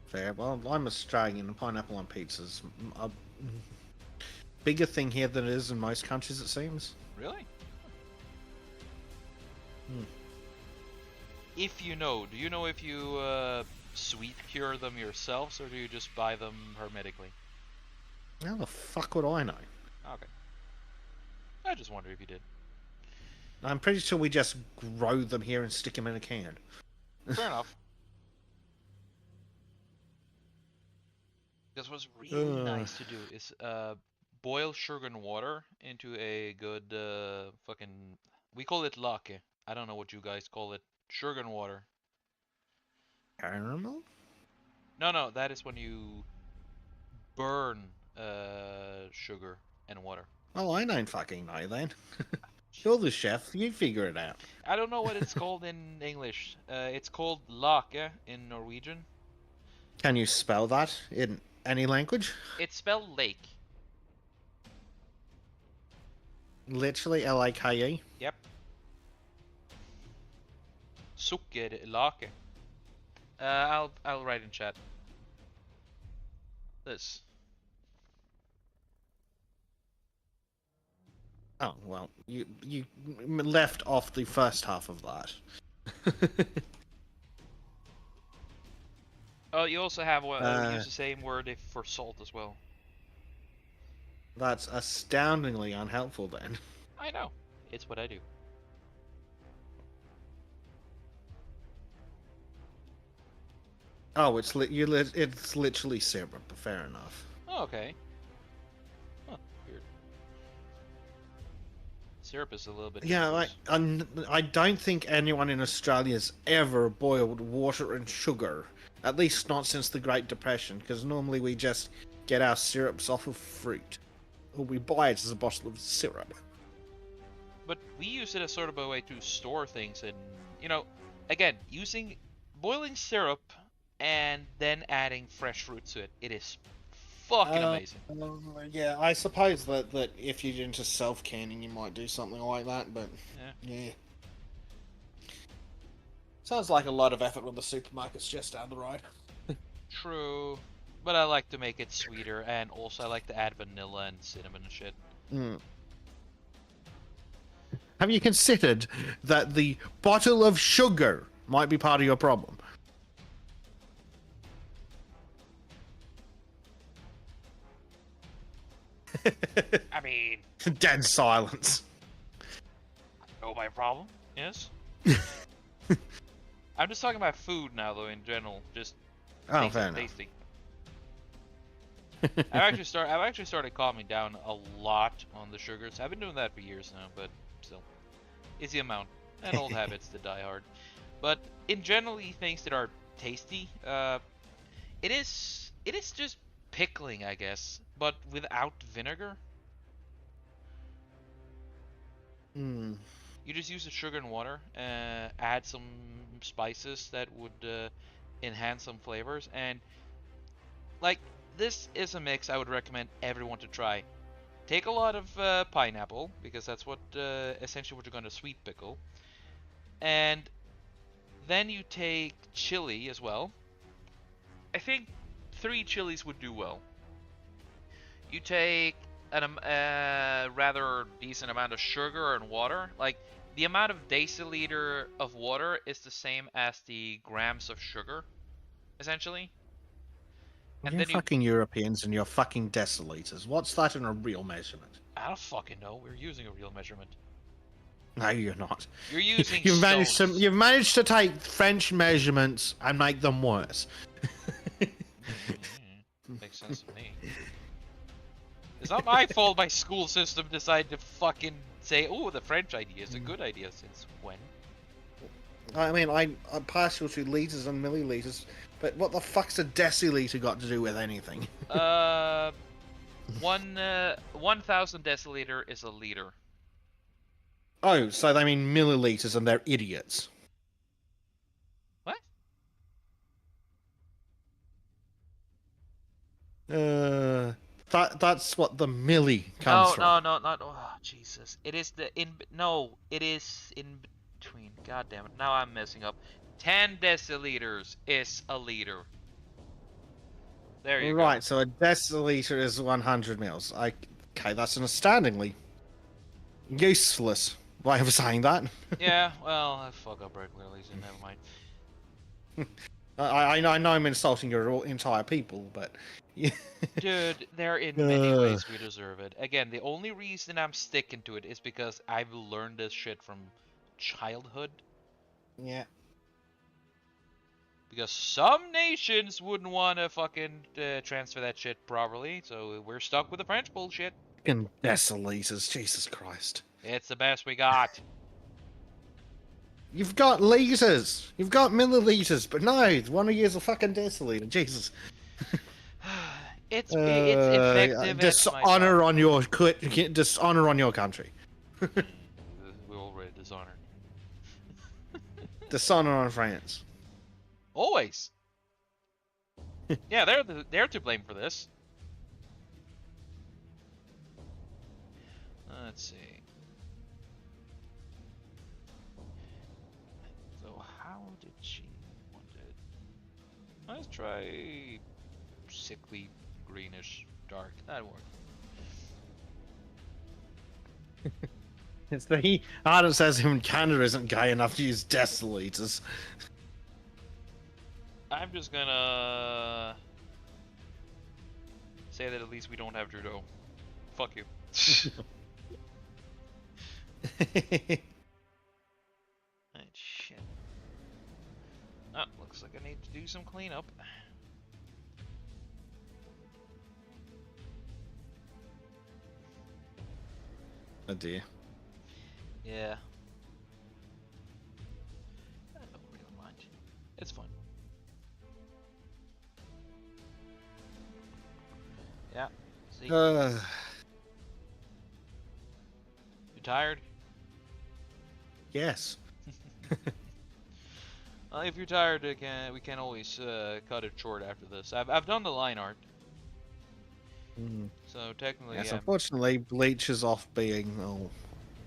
Fair. Well, I'm Australian, and pineapple on pizza's a bigger thing here than it is in most countries, it seems. Really? Hmm. If you know, do you know if you sweet cure them yourselves, or do you just buy them hermetically? How the fuck would I know? Okay. I just wonder if you did. I'm pretty sure we just grow them here and stick them in a can. Fair enough. Because what's really nice to do is boil sugar and water into a good fucking... We call it lake. I don't know what you guys call it. Sugar and water. Caramel? No, that is when you burn sugar and water. Oh, I don't fucking know then. You're the chef, you figure it out. I don't know what it's called in English. It's called lake in Norwegian. Can you spell that in any language? It's spelled lake. Literally L-A-K-E? Yep. Sukkerlake. I'll write in chat. This. Oh well, you left off the first half of that. Oh, you also have use the same word if for salt as well. That's astoundingly unhelpful then. I know. It's what I do. Oh, it's it's literally syrup. Fair enough. Oh, okay. Huh, weird. Syrup is a little bit Yeah, difficult. I don't think anyone in Australia's ever boiled water and sugar. At least not since the Great Depression, because normally we just get our syrups off of fruit, or we buy it as a bottle of syrup. But we use it as sort of a way to store things, and again, boiling syrup and then adding fresh fruit to it. It is fucking amazing. Yeah, I suppose that if you're into self-canning, you might do something like that, but yeah. Sounds like a lot of effort when the supermarket's just down the road. True, but I like to make it sweeter, and also I like to add vanilla and cinnamon and shit. Mm. Have you considered that the bottle of sugar might be part of your problem? I mean, dead silence. oh, my problem? Yes. I'm just talking about food now, though. In general, just fair enough. tasty. I've actually started calming down a lot on the sugars. I've been doing that for years now, but still, it's the amount and old habits that die hard. But in generally things that are tasty, it is just pickling, I guess, but without vinegar. Hmm. You just use the sugar and water, add some spices that would enhance some flavors, and like this is a mix I would recommend everyone to try. Take a lot of pineapple, because that's what essentially what you're going to sweet pickle, and then you take chili as well. I think 3 chilies would do well. You take a rather decent amount of sugar and water. Like, the amount of deciliter of water is the same as the grams of sugar, essentially. And You're then fucking Europeans and you're fucking deciliters. What's that in a real measurement? I don't fucking know. We're using a real measurement. No, you're not. You're using You've stones. managed to take French measurements and make them worse. Makes sense to me. It's not my fault my school system decided to fucking say, oh, the French idea is a good idea. Since when? I mean, I'm partial to liters and milliliters, but what the fuck's a deciliter got to do with anything? 1,000 deciliter is a liter. Oh, so they mean milliliters and they're idiots. What? That's what the milli comes from. No. Oh, Jesus. It is it is in between. God damn it. Now I'm messing up. 10 deciliters is a liter. There you go. Right, so a deciliter is 100 mils. Okay, that's an astoundingly useless way of saying that. Yeah, well, I fuck up regularly, so never mind. I know I'm insulting your entire people, but... Dude, there in many ways we deserve it. Again, the only reason I'm sticking to it is because I've learned this shit from childhood. Yeah. Because some nations wouldn't want to fucking transfer that shit properly, so we're stuck with the French bullshit. Fucking deciliters, Jesus Christ. It's the best we got. You've got liters, you've got milliliters, but no, one of you is a fucking deciliter, Jesus. It's effective. Dishonor on your country. We're already dishonored. Dishonor on France. Always. Yeah, they're to blame for this. Let's see. So how did she want it? Let's try sickly, greenish, dark. That'd work. It's the Arden says even Canada isn't gay enough to use deciliters. I'm just gonna say that at least we don't have Trudeau. Fuck you. Right, shit. Oh, looks like I need to do some cleanup. Oh dear. Yeah. I don't really mind. It's fun. Yeah. See? You tired? Yes. Well, if you're tired, we can always cut it short after this. I've done the line art, so technically, Yes, yeah. unfortunately, Bleach is off being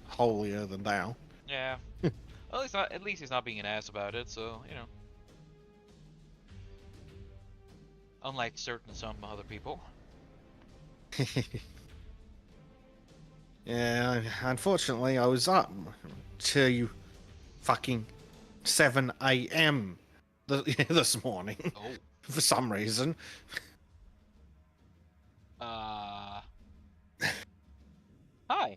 holier than thou. Yeah. Well, at least he's not being an ass about it, so, you know. Unlike some other people. Yeah, unfortunately, I was up till fucking 7 a.m. this morning Oh. for some reason. Hi.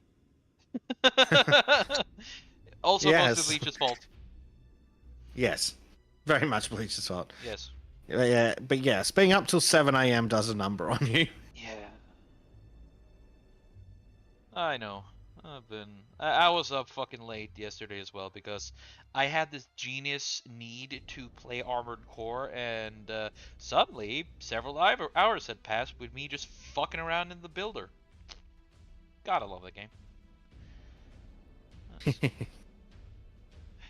Also, Yes. mostly Bleach's fault. Yes, very much Bleach's fault. Yes. Yeah, but yes, being up till 7 a.m. does a number on you. Yeah. I know. I was up fucking late yesterday as well because I had this genius need to play Armored Core, and suddenly several hours had passed with me just fucking around in the builder. Gotta love that game.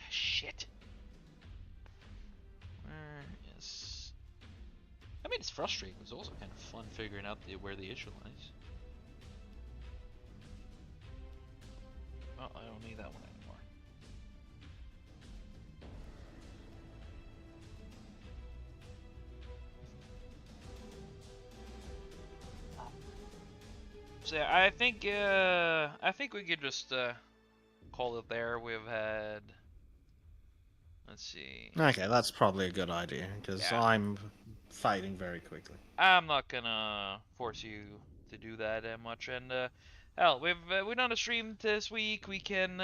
Shit. Yes. I mean, it's frustrating. It's also kind of fun figuring out where the issue lies. Oh, I don't need that one anymore. So yeah, I think we could just call it there. We've had, let's see. Okay, that's probably a good idea because Yeah. I'm fading very quickly. I'm not gonna force you to do that much, and hell, we've done a stream this week. We can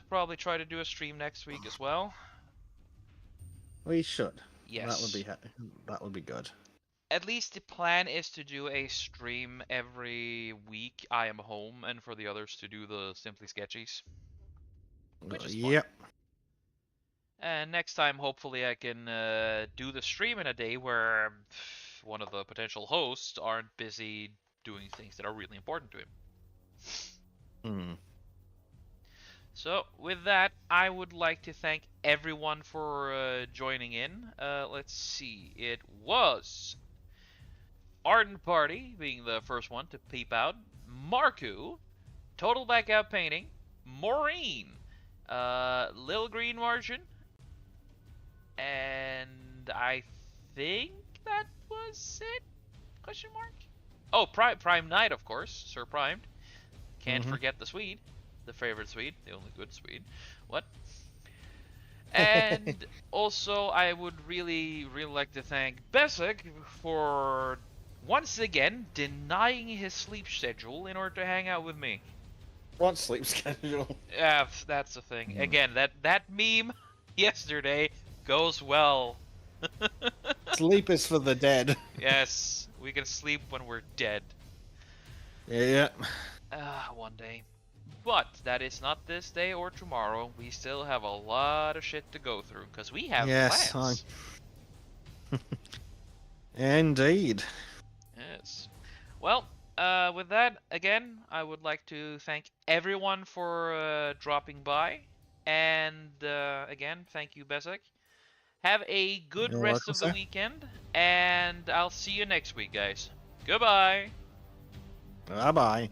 probably try to do a stream next week as well. We should. Yes. That would be good. At least the plan is to do a stream every week I am home, and for the others to do the Simply Sketchies. Which is fun. Yep. And next time, hopefully, I can do the stream in a day where one of the potential hosts aren't busy doing things that are really important to him. So, with that, I would like to thank everyone for joining in. Let's see. It was Arden Party being the first one to peep out. Marku, Total Blackout Painting, Maureen, Lil Green Martian, and I think that was it? Question mark? Oh, Prime Knight, of course. Sir Primed. Can't forget the Swede. The favorite Swede. The only good Swede. What? And also, I would really, really like to thank Besic for once again denying his sleep schedule in order to hang out with me. What sleep schedule? Yeah, that's the thing. Again, that meme yesterday goes well. Sleep is for the dead. Yes, we can sleep when we're dead. Yeah. One day. But that is not this day or tomorrow. We still have a lot of shit to go through because we have plans. Indeed. Yes. Well, with that, again, I would like to thank everyone for dropping by. And again, thank you, Besek. Have a good rest of the weekend. And I'll see you next week, guys. Goodbye. Bye-bye.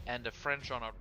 And the French on our